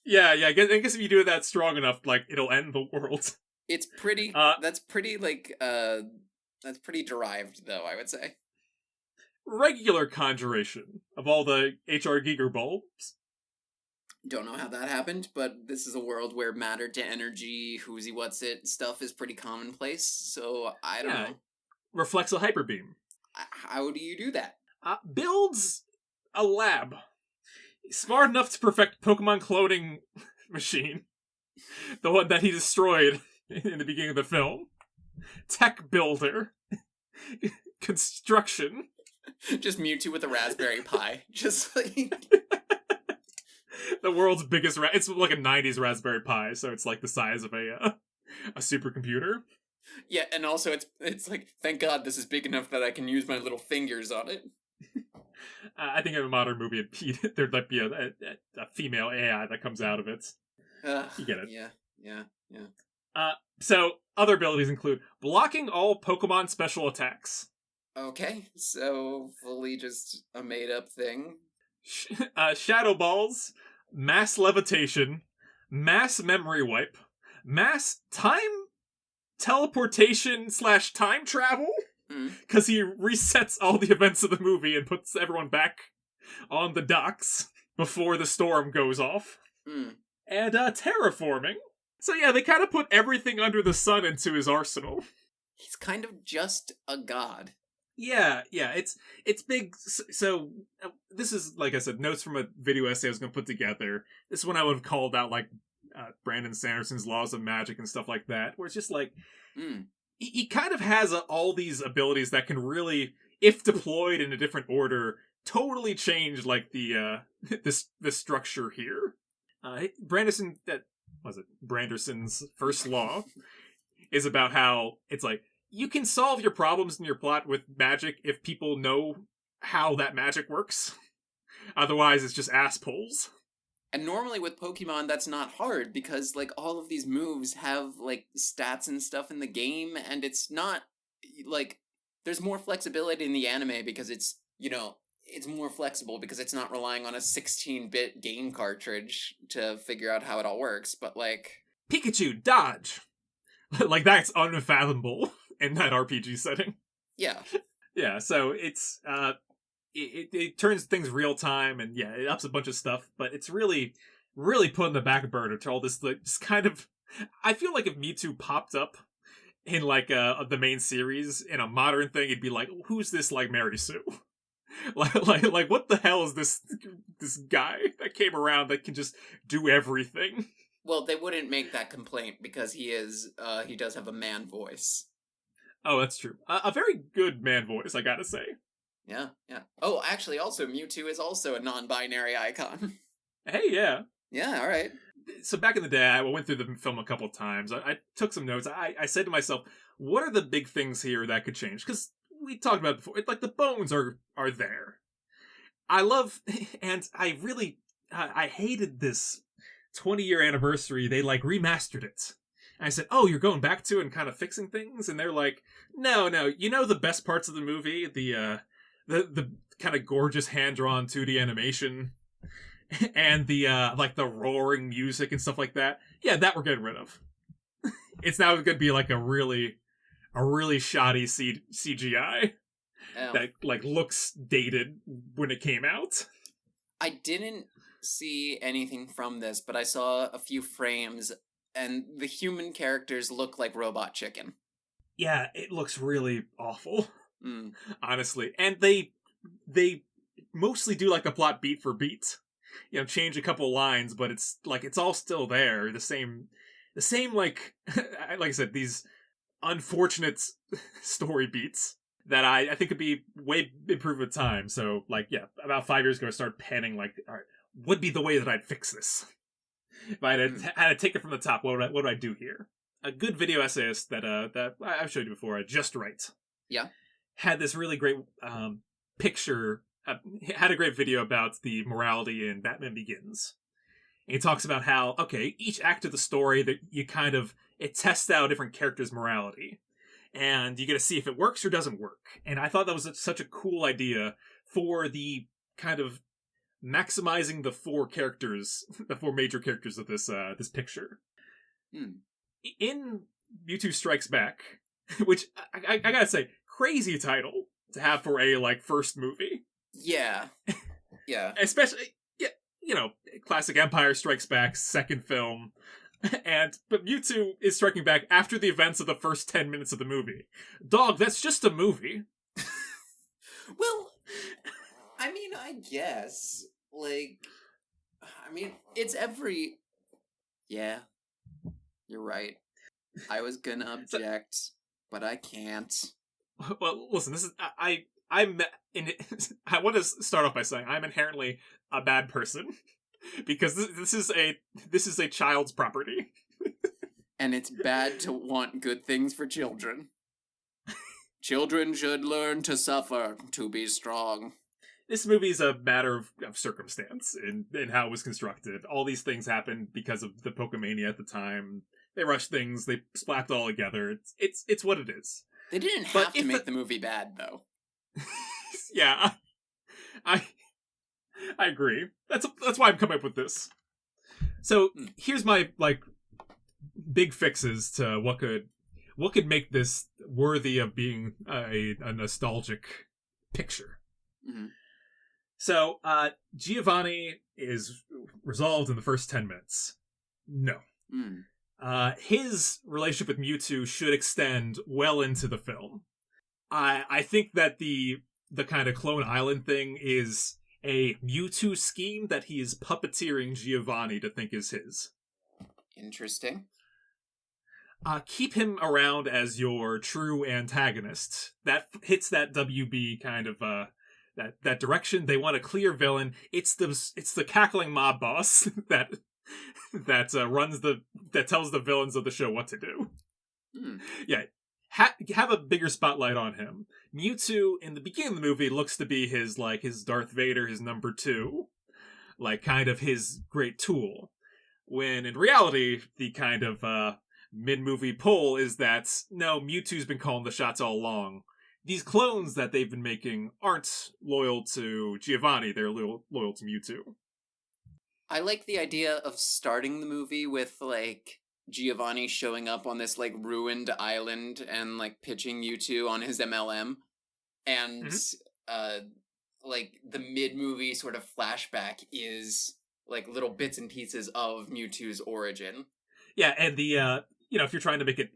Yeah, I guess if you do it that strong enough, like, it'll end the world. It's pretty, that's pretty derived, though, I would say. Regular conjuration of all the HR Giger bulbs. Don't know how that happened, but this is a world where matter to energy, who's-y what's-it stuff is pretty commonplace, so I don't know. Reflexo Hyper Beam. How do you do that? Builds a lab. Smart enough to perfect Pokemon cloning machine. The one that he destroyed in the beginning of the film. Tech builder. Construction. Just Mewtwo with a Raspberry Pi. Just like... The world's biggest... It's like a 90s Raspberry Pi, so it's like the size of a supercomputer. Yeah, and also it's like, thank God this is big enough that I can use my little fingers on it. I think in a modern movie, there'd like be a female AI that comes out of it. You get it. Yeah. So, other abilities include blocking all Pokemon special attacks. Okay, so fully just a made-up thing. Shadow Balls, Mass Levitation, Mass Memory Wipe, Mass Time Teleportation / Time Travel, because he resets all the events of the movie and puts everyone back on the docks before the storm goes off. And terraforming. So yeah, they kind of put everything under the sun into his arsenal. He's kind of just a god. Yeah, it's big. So this is, like I said, notes from a video essay I was going to put together. This is when I would have called out, like, Brandon Sanderson's laws of magic and stuff like that, where it's just like, he kind of has all these abilities that can really, if deployed in a different order, totally change, like, the structure here. Branderson's first law is about how it's like, you can solve your problems in your plot with magic if people know how that magic works. Otherwise, it's just ass pulls. And normally with Pokemon, that's not hard, because, like, all of these moves have, like, stats and stuff in the game, and it's not, like, there's more flexibility in the anime because it's, you know, it's more flexible because it's not relying on a 16-bit game cartridge to figure out how it all works, but like... Pikachu, dodge! Like, that's unfathomable in that RPG setting. Yeah. Yeah, so it's, it turns things real time, and yeah, it ups a bunch of stuff, but it's really, really put in the back burner to all this, like, this kind of... I feel like if Mewtwo popped up in, like, the main series in a modern thing, it'd be like, who's this, like, Mary Sue? like, what the hell is this guy that came around that can just do everything? Well, they wouldn't make that complaint because he does have a man voice. Oh, that's true. A very good man voice, I gotta say. Yeah, yeah. Oh, actually, also, Mewtwo is also a non-binary icon. Hey, yeah. Yeah, alright. So back in the day, I went through the film a couple times. I took some notes. I said to myself, what are the big things here that could change? Because we talked about it before. Like, the bones are there. I love, and I really, I hated this 20-year anniversary. They, like, remastered it. And I said, oh, you're going back to it and kind of fixing things? And they're like, no, you know the best parts of the movie? The kind of gorgeous hand-drawn 2D animation and the, like, the roaring music and stuff like that? Yeah, that we're getting rid of. It's now going to be, like, a really shoddy CGI that, like, looks dated when it came out. I didn't see anything from this, but I saw a few frames, and the human characters look like Robot Chicken. Yeah, it looks really awful, Mm. honestly. And they mostly do, like, the plot beat for beat. You know, change a couple lines, but it's, like, it's all still there. The same, like, like I said, these unfortunate story beats that I think could be way improved with time. So, like, yeah, about 5 years ago, I started penning, like, all right, what'd be the way that I'd fix this? If I had to take it from the top, what would I do here? A good video essayist that I've showed you before, Just Right. Yeah. Had this really great picture, had a great video about the morality in Batman Begins. And he talks about how, okay, each act of the story that you kind of, it tests out different characters' morality. And you get to see if it works or doesn't work. And I thought that was such a cool idea for the kind of maximizing the four major characters of this picture. In Mewtwo Strikes Back, which I gotta say, crazy title to have for a, like, first movie. Yeah. Yeah. Especially, yeah, you know, classic Empire Strikes Back, second film. But Mewtwo is striking back after the events of the first 10 minutes of the movie. Dog, that's just a movie. Well, I mean, I guess. Like, I mean, it's every... Yeah. You're right. I was gonna object, but I can't. Well, listen, this is... I want to start off by saying I'm inherently a bad person. Because this is a child's property. And it's bad to want good things for children. Children should learn to suffer to be strong. This movie's a matter of circumstance in how it was constructed. All these things happened because of the Pokemania at the time. They rushed things, they slapped it all together. It's what it is. They didn't have to make the movie bad, though. Yeah. I agree. That's why I'm coming up with this. So here's my, like, big fixes to what could make this worthy of being a nostalgic picture. Mm-hmm. So Giovanni is resolved in the first 10 minutes. No. His relationship with Mewtwo should extend well into the film. I think that the kind of Clone Island thing is a Mewtwo scheme that he is puppeteering Giovanni to think is his. Interesting. Keep him around as your true antagonist. That hits that WB kind of that direction. They want a clear villain. It's the cackling mob boss that tells the villains of the show what to do. Yeah. Have a bigger spotlight on him. Mewtwo, in the beginning of the movie, looks to be his Darth Vader, his number 2. Like, kind of his great tool. When, in reality, the kind of mid-movie pull is that, no, Mewtwo's been calling the shots all along. these clones that they've been making aren't loyal to Giovanni, they're loyal to Mewtwo. I like the idea of starting the movie with, like, Giovanni showing up on this, like, ruined island and, like, pitching Mewtwo on his MLM. And, like, the mid-movie sort of flashback is, like, little bits and pieces of Mewtwo's origin. Yeah, and the, if you're trying to make it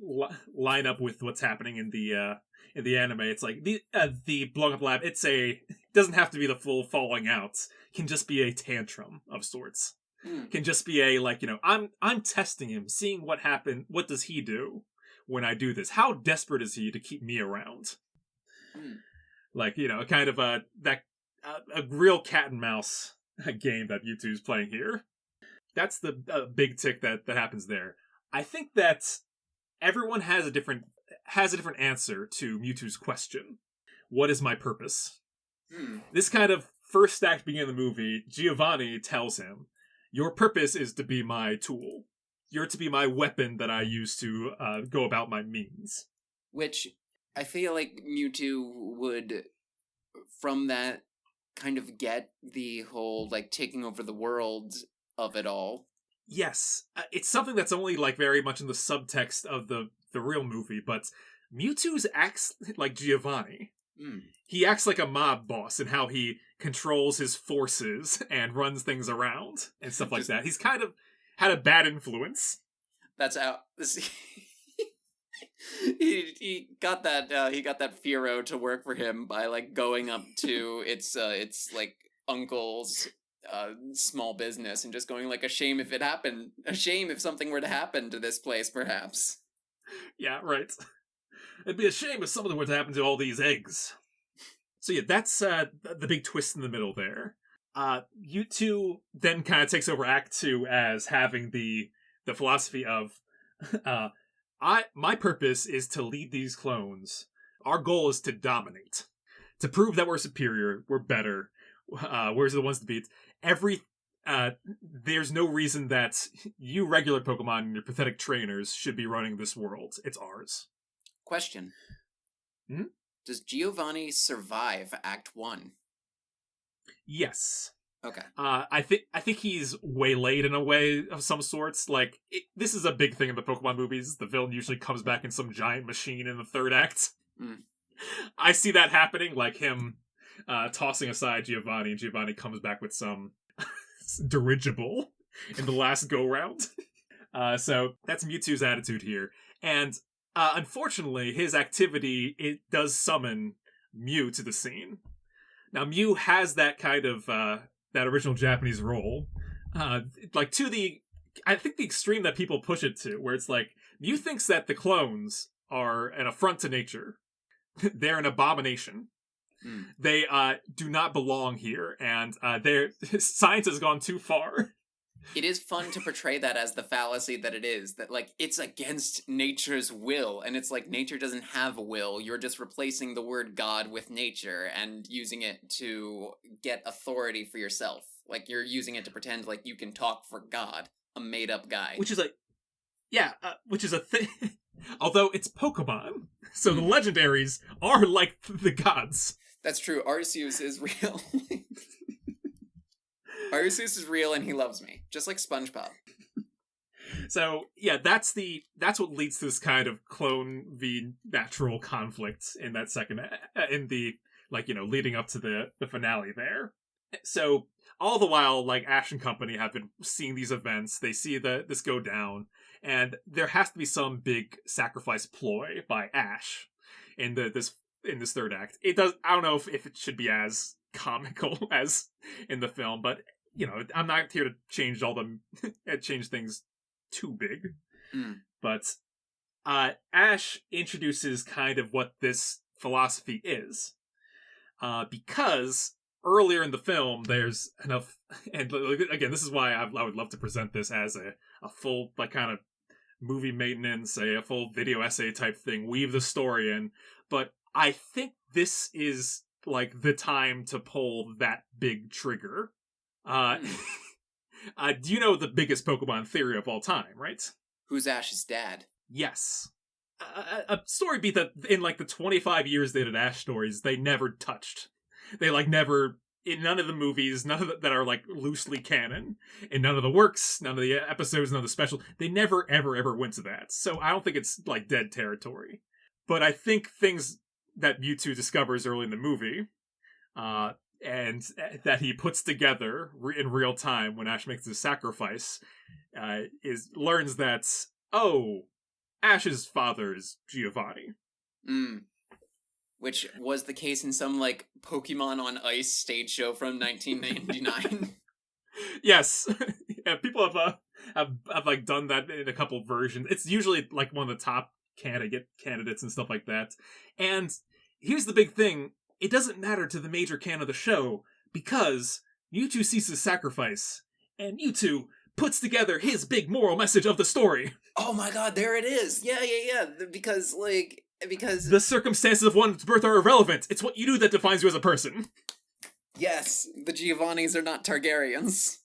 line up with what's happening in the anime, it's like, the blowing up lab, doesn't have to be the full falling out. Can just be a tantrum of sorts. Can just be a, like, I'm testing him, seeing what happened. What does he do when I do this? How desperate is he to keep me around? Like, kind of a real cat and mouse game that Mewtwo's playing here. That's the big tick that happens there. I think that everyone has a different answer to Mewtwo's question. What is my purpose? This kind of first act beginning of the movie, Giovanni tells him, your purpose is to be my tool. You're to be my weapon that I use to go about my means. Which I feel like Mewtwo would, from that, kind of get the whole, like, taking over the world of it all. Yes. It's something that's only, like, very much in the subtext of the real movie, but Mewtwo acts like Giovanni. He acts like a mob boss in how he controls his forces and runs things around and stuff like that. He's kind of had a bad influence. That's how he got that he got that Firo to work for him by, like, going up to its like uncle's small business and just going, like, a shame if something were to happen to this place, perhaps. Yeah, right. It'd be a shame if something were to happen to all these eggs. So yeah, that's the big twist in the middle there. Mewtwo then kind of takes over Act 2 as having the philosophy of, my purpose is to lead these clones. Our goal is to dominate. To prove that we're superior, we're better, we're the ones to beat. There's no reason that you regular Pokemon and your pathetic trainers should be running this world. It's ours. Question. Does Giovanni survive Act 1? Yes. Okay. I think he's waylaid in a way of some sorts. Like, this is a big thing in the Pokemon movies. The villain usually comes back in some giant machine in the third act. I see that happening, like him tossing aside Giovanni, and Giovanni comes back with some dirigible in the last go-round. So that's Mewtwo's attitude here. And unfortunately, his activity, it does summon Mew to the scene. Now, Mew has that kind of, that original Japanese role, like, to the, I think the extreme that people push it to, where it's like, Mew thinks that the clones are an affront to nature. They're an abomination. They do not belong here, and their science has gone too far. It is fun to portray that as the fallacy that it is, that, like, it's against nature's will, and it's like, nature doesn't have a will, you're just replacing the word God with nature and using it to get authority for yourself. Like, you're using it to pretend like you can talk for God, a made-up guy. Which is a thing. Although it's Pokemon, so the legendaries are like the gods. That's true, Arceus is real. Arceus is real and he loves me, just like SpongeBob. So yeah, that's what leads to this kind of clone v natural conflict in that second, in the, like, leading up to the finale there. So all the while, like, Ash and company have been seeing these events, they see this go down, and there has to be some big sacrifice ploy by Ash in this third act. It does. I don't know if it should be as comical as in the film, but I'm not here to change change things too big. But Ash introduces kind of what this philosophy is, because earlier in the film there's enough, and again, this is why I would love to present this as a full, like, kind of movie maintenance, a full video essay type thing, weave the story in, but I think this is, like, the time to pull that big trigger. Do you know the biggest Pokemon theory of all time, right? Who's Ash's dad? Yes. a story beat that in like the 25 years they did Ash stories, they never touched. They like never, in none of the movies, none of that are like loosely canon, in none of the works, none of the episodes, none of the special, they never ever went to that. So I don't think it's like dead territory. But I think things that Mewtwo discovers early in the movie, and that he puts together in real time when Ash makes his sacrifice, learns that, oh, Ash's father is Giovanni. Which was the case in some, like, Pokemon on Ice stage show from 1999. Yes. Yeah, people have like done that in a couple versions. It's usually like one of the top candidates and stuff like that. And here's the big thing. It doesn't matter to the major canon of the show, because Mewtwo sees his sacrifice, and Mewtwo puts together his big moral message of the story. Oh my god, there it is! Yeah. Because the circumstances of one's birth are irrelevant. It's what you do that defines you as a person. Yes, the Giovannis are not Targaryens.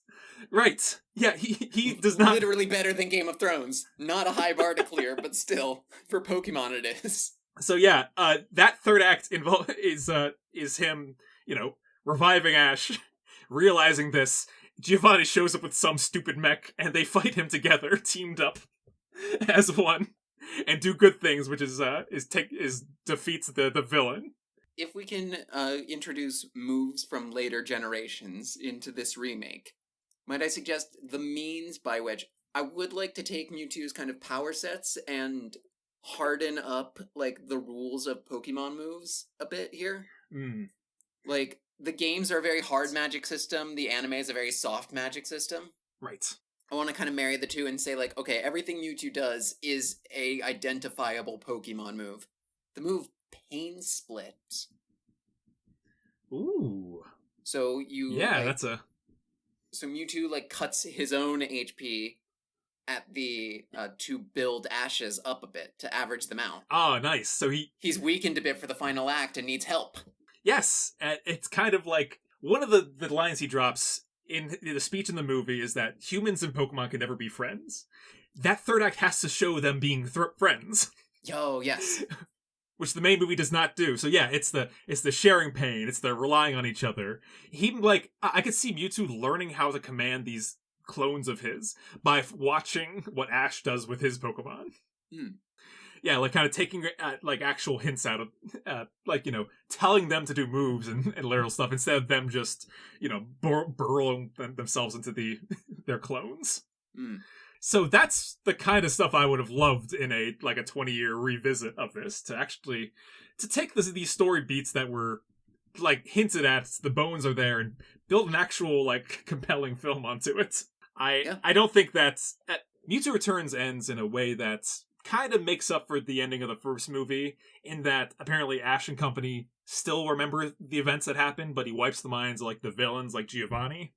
Right. Yeah, he does not... Literally better than Game of Thrones. Not a high bar to clear, but still, for Pokemon it is. So yeah, that third act is him, reviving Ash, realizing this. Giovanni shows up with some stupid mech, and they fight him together, teamed up as one, and do good things, which is defeats the villain. If we can introduce moves from later generations into this remake, might I suggest the means by which I would like to take Mewtwo's kind of power sets and harden up, like, the rules of Pokemon moves a bit here. Like, the games are a very hard magic system, the anime is a very soft magic system. Right. I want to kind of marry the two and say, like, okay, everything Mewtwo does is a identifiable Pokemon move. The move Pain Split. Ooh. So you... Yeah, like, that's a... So Mewtwo, like, cuts his own HP at the to build Ash's up a bit, to average them out. Oh, nice. So he's weakened a bit for the final act and needs help. Yes, it's kind of like one of the lines he drops in the speech in the movie is that humans and Pokemon can never be friends. That third act has to show them being friends. Yo, yes. Which the main movie does not do. So yeah, it's the sharing pain, it's the relying on each other. I could see Mewtwo learning how to command these clones of his by watching what Ash does with his Pokemon. Yeah, like kind of taking like actual hints out of telling them to do moves and little stuff instead of them just burrowing themselves into their clones. So that's the kind of stuff I would have loved in a 20-year revisit of this, to take these story beats that were like hinted at, the bones are there, and build an actual like compelling film onto it. I don't think that Mewtwo Returns ends in a way that kind of makes up for the ending of the first movie, in that apparently Ash and company still remember the events that happened, but he wipes the minds of like the villains like Giovanni.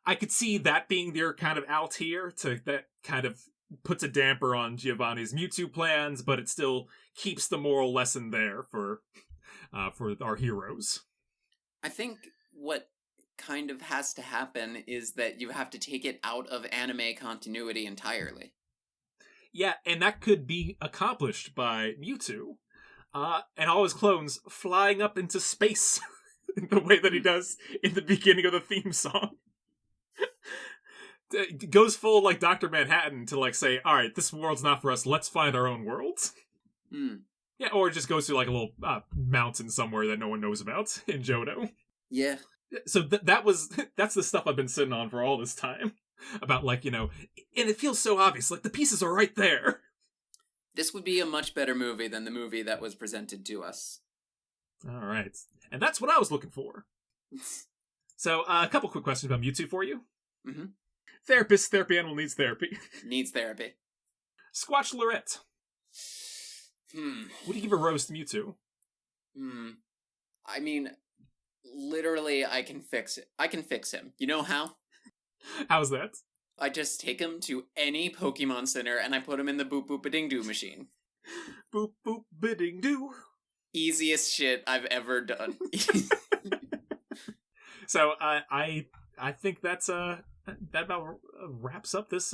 I could see that being their kind of out here, that kind of puts a damper on Giovanni's Mewtwo plans, but it still keeps the moral lesson there for our heroes. I think what kind of has to happen is that you have to take it out of anime continuity entirely. Yeah, and that could be accomplished by Mewtwo and all his clones flying up into space in the way that he does in the beginning of the theme song. It goes full like Dr. Manhattan to like say, all right, this world's not for us, let's find our own worlds. Yeah, or it just goes to like a little mountain somewhere that no one knows about in Johto. Yeah. So that's the stuff I've been sitting on for all this time. About and it feels so obvious, like the pieces are right there. This would be a much better movie than the movie that was presented to us. All right. And that's what I was looking for. So, a couple quick questions about Mewtwo for you. Therapy animal needs therapy. Needs therapy. Squatch Lorette. Would you give a rose to Mewtwo? I mean, literally, I can fix it. I can fix him. You know how? How's that? I just take him to any Pokemon Center and I put him in the boop boop a ding doo machine. Boop boop a ding doo. Easiest shit I've ever done. So I think that about wraps up this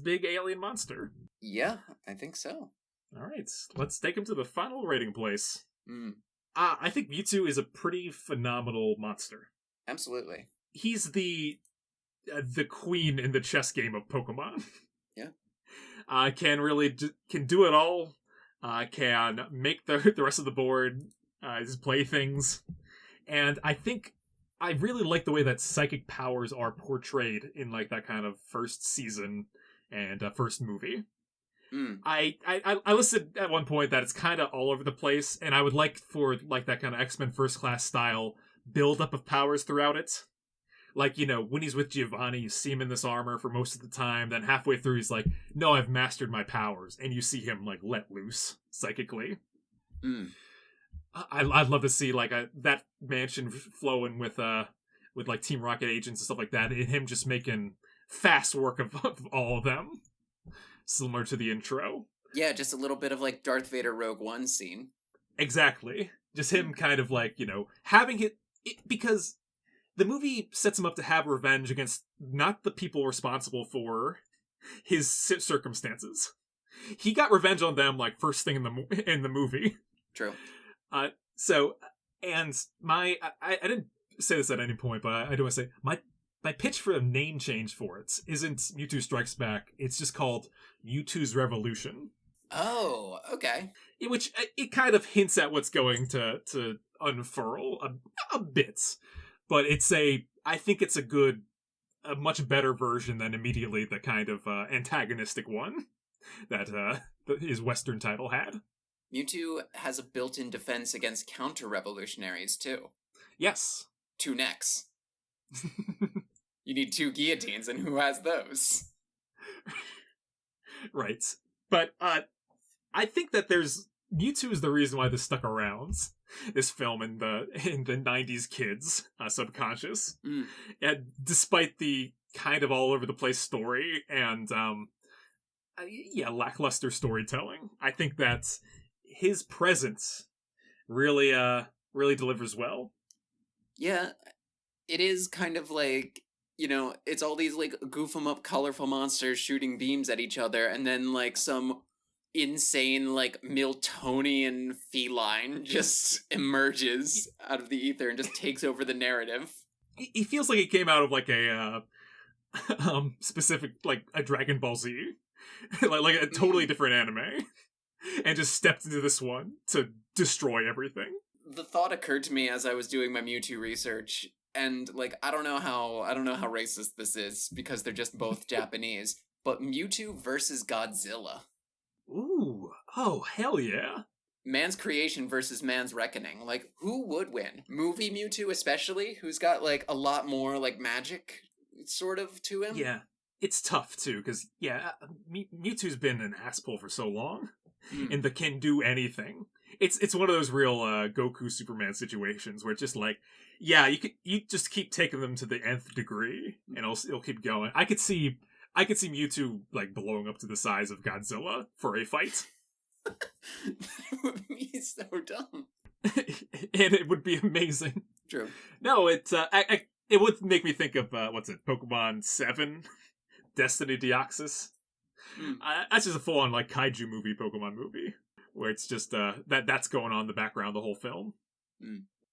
big alien monster. Yeah, I think so. All right, let's take him to the final rating place. Mm, I think Mewtwo is a pretty phenomenal monster. absolutely. He's the queen in the chess game of Pokemon. Yeah. Can do it all. Can make the rest of the board just play things. And I think I really like the way that psychic powers are portrayed in like that kind of first season and first movie. Mm. I listed at one point that it's kind of all over the place, and I would like for like that kind of X-Men First Class style build up of powers throughout it. Like, you know, when he's with Giovanni, you see him in this armor for most of the time. Then halfway through, he's like, "No, I've mastered my powers," and you see him like let loose psychically. Mm. I'd love to see like that mansion flowing with like Team Rocket agents and stuff like that, and him just making fast work of all of them, similar to the intro. Yeah, just a little bit of like Darth Vader Rogue One scene. Exactly, just him kind of like, you know, having it because the movie sets him up to have revenge against not the people responsible for his circumstances. He got revenge on them like first thing in the movie. True. So, and I didn't say this at any point, but I do want to say my pitch for a name change for it isn't Mewtwo Strikes Back. It's just called Mewtwo's Revolution. Oh, okay. Which it kind of hints at what's going to unfurl a bit, but I think it's a much better version than immediately the kind of antagonistic one that his Western title had. Mewtwo has a built-in defense against counter-revolutionaries, too. Yes. 2 necks. You need 2 guillotines, and who has those? Right. But I think that Mewtwo is the reason why this stuck around. This film in the 90s kids subconscious. Mm. And despite the kind of all over the place story and lackluster storytelling, I think that his presence really delivers well. Yeah, it is kind of like, you know, it's all these like goof 'em up colorful monsters shooting beams at each other, and then like some insane like Miltonian feline just emerges out of the ether and just takes over the narrative. He feels like he came out of like a specific like a Dragon Ball Z, like a totally different anime, and just stepped into this one to destroy everything. The thought occurred to me as I was doing my Mewtwo research, and like I don't know how racist this is because they're just both Japanese, but Mewtwo versus Godzilla. Ooh, oh hell yeah! Man's creation versus man's reckoning. Like, who would win? Movie Mewtwo especially, who's got like a lot more like magic sort of to him. Yeah, it's tough too because Mewtwo's been an asshole for so long, and the can do anything. It's one of those real Goku Superman situations where it's just like, yeah, you just keep taking them to the nth degree, and it'll keep going. I could see Mewtwo like blowing up to the size of Godzilla for a fight. That would be so dumb. And it would be amazing. True. No, it would make me think of Pokemon 7, Destiny Deoxys. That's just a full on like kaiju movie, Pokemon movie, where it's just that's going on in the background the whole film.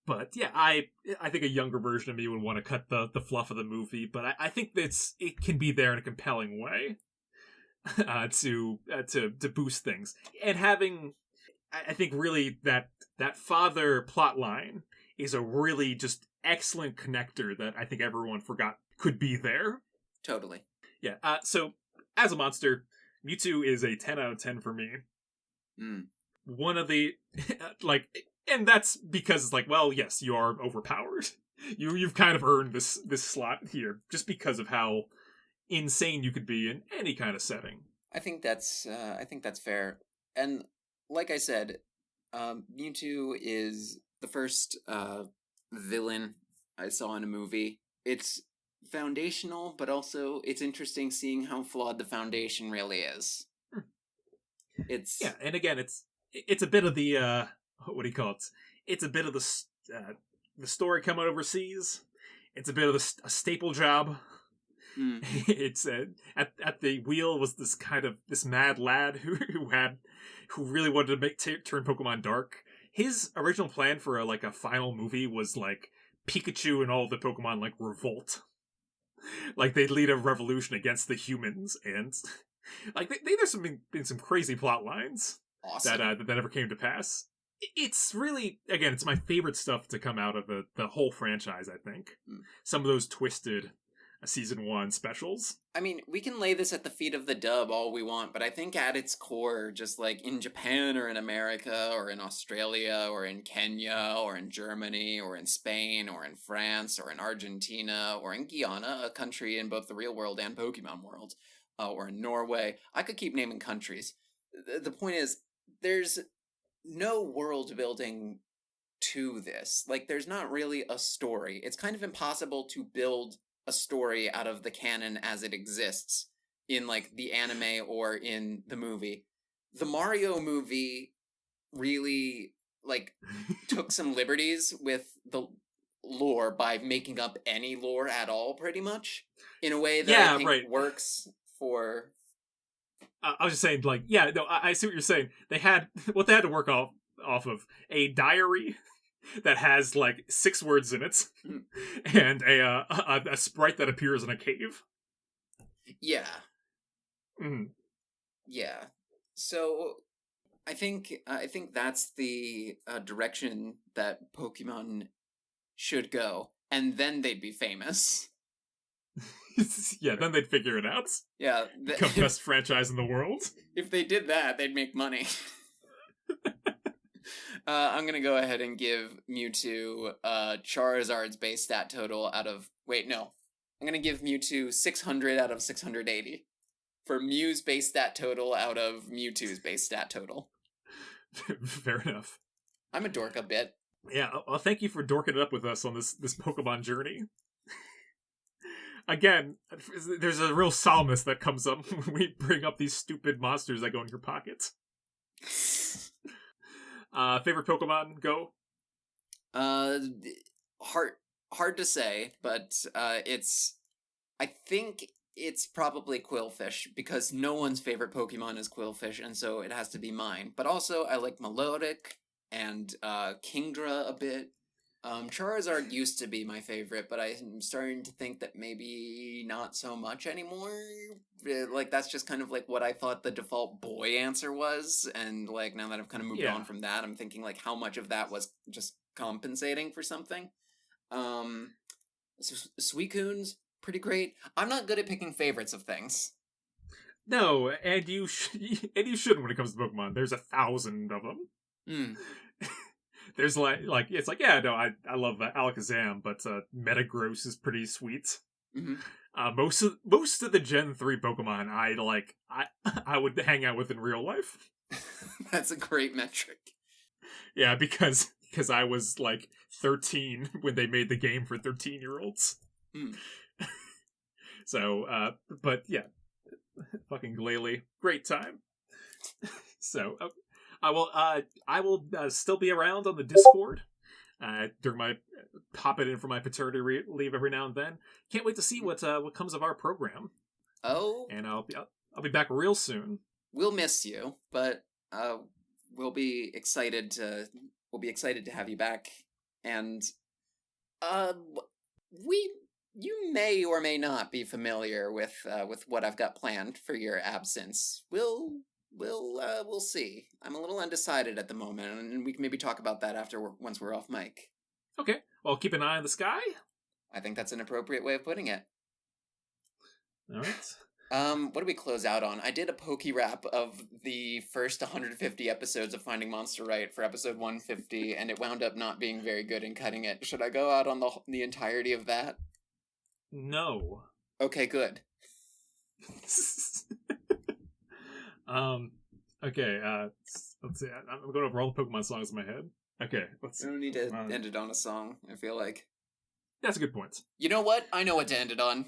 But yeah, I think a younger version of me would want to cut the fluff of the movie, but I think it can be there in a compelling way to boost things. And having, I think really that father plot line is a really just excellent connector that I think everyone forgot could be there. Totally. Yeah. So as a monster, Mewtwo is a 10 out of 10 for me. One of the like. And that's because it's like, well, yes, you are overpowered. You've kind of earned this slot here just because of how insane you could be in any kind of setting. I think that's fair. And like I said, Mewtwo is the first villain I saw in a movie. It's foundational, but also it's interesting seeing how flawed the foundation really is. It's and again, it's a bit of the what do you call it? It's a bit of the story coming overseas. It's a bit of a staple job. Mm. It's at the wheel was this mad lad who really wanted to turn Pokemon dark. His original plan for a final movie was like Pikachu and all the Pokemon like revolt, like they'd lead a revolution against the humans, and like there's been some crazy plot lines Awesome. that never came to pass. It's really, again, it's my favorite stuff to come out of the whole franchise. I think some of those twisted season 1 specials. I mean, we can lay this at the feet of the dub all we want, but I think at its core, just like in Japan or in America or in Australia or in Kenya or in Germany or in Spain or in France or in Argentina or in Guyana, a country in both the real world and Pokemon world, or in Norway. I could keep naming countries. The point is, there's no world building to this. Like, there's not really a story. It's kind of impossible to build a story out of the canon as it exists in like the anime or in the movie. The Mario movie really like took some liberties with the lore by making up any lore at all, pretty much, in a way that I think works for... I was just saying, like, yeah, no, I see what you're saying. They had to work off of a diary that has like 6 words in it, and a sprite that appears in a cave. Yeah. Yeah. So I think that's the direction that Pokemon should go, and then they'd be famous. Yeah, then they'd figure it out. Yeah, become best franchise in the world. If they did that, they'd make money. I'm gonna go ahead and give Mewtwo Charizard's base stat total out of... Wait, no. I'm gonna give Mewtwo 600 out of 680 for Mew's base stat total out of Mewtwo's base stat total. Fair enough. I'm a dork a bit. Yeah, well, thank you for dorking it up with us on this Pokemon journey. Again, there's a real solemnness that comes up when we bring up these stupid monsters that go in your pockets. Favorite Pokemon, go? Hard to say, but I think it's probably Quillfish, because no one's favorite Pokemon is Quillfish, and so it has to be mine. But also, I like Melodic and Kingdra a bit. Charizard used to be my favorite, but I'm starting to think that maybe not so much anymore. Like, that's just kind of like what I thought the default boy answer was, and like now that I've kind of moved on from that, I'm thinking like how much of that was just compensating for something. Suicune's pretty great. I'm not good at picking favorites of things. No, and you shouldn't when it comes to Pokemon. There's 1,000 of them. There's like it's like, yeah, no, I love Alakazam, but Metagross is pretty sweet. Mm-hmm. Most of the Gen 3 Pokemon I would hang out with in real life. That's a great metric. Yeah, because I was like 13 when they made the game for 13-year-olds. So, but yeah, fucking Glalie, great time. So. I will still be around on the Discord during my popping in for my paternity leave every now and then. Can't wait to see what comes of our program. Oh, and I'll be back real soon. We'll miss you, but we'll be excited to have you back. And you may or may not be familiar with what I've got planned for your absence. We'll see. I'm a little undecided at the moment, and we can maybe talk about that once we're off mic. Okay. Well, keep an eye on the sky. I think that's an appropriate way of putting it. All right. What do we close out on? I did a pokey wrap of the first 150 episodes of Finding Monster Right for episode 150, and it wound up not being very good in cutting it. Should I go out on the entirety of that? No. Okay, good. Okay, let's see. I'm going over all the Pokemon songs in my head. Okay, let's see. We don't need to end it on a song, I feel like. That's a good point. You know what? I know what to end it on.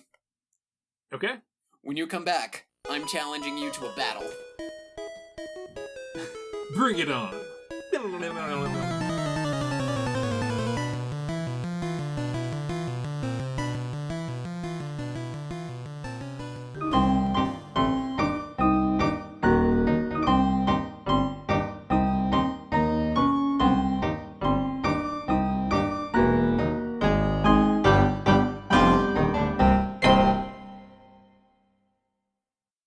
Okay. When you come back, I'm challenging you to a battle. Bring it on.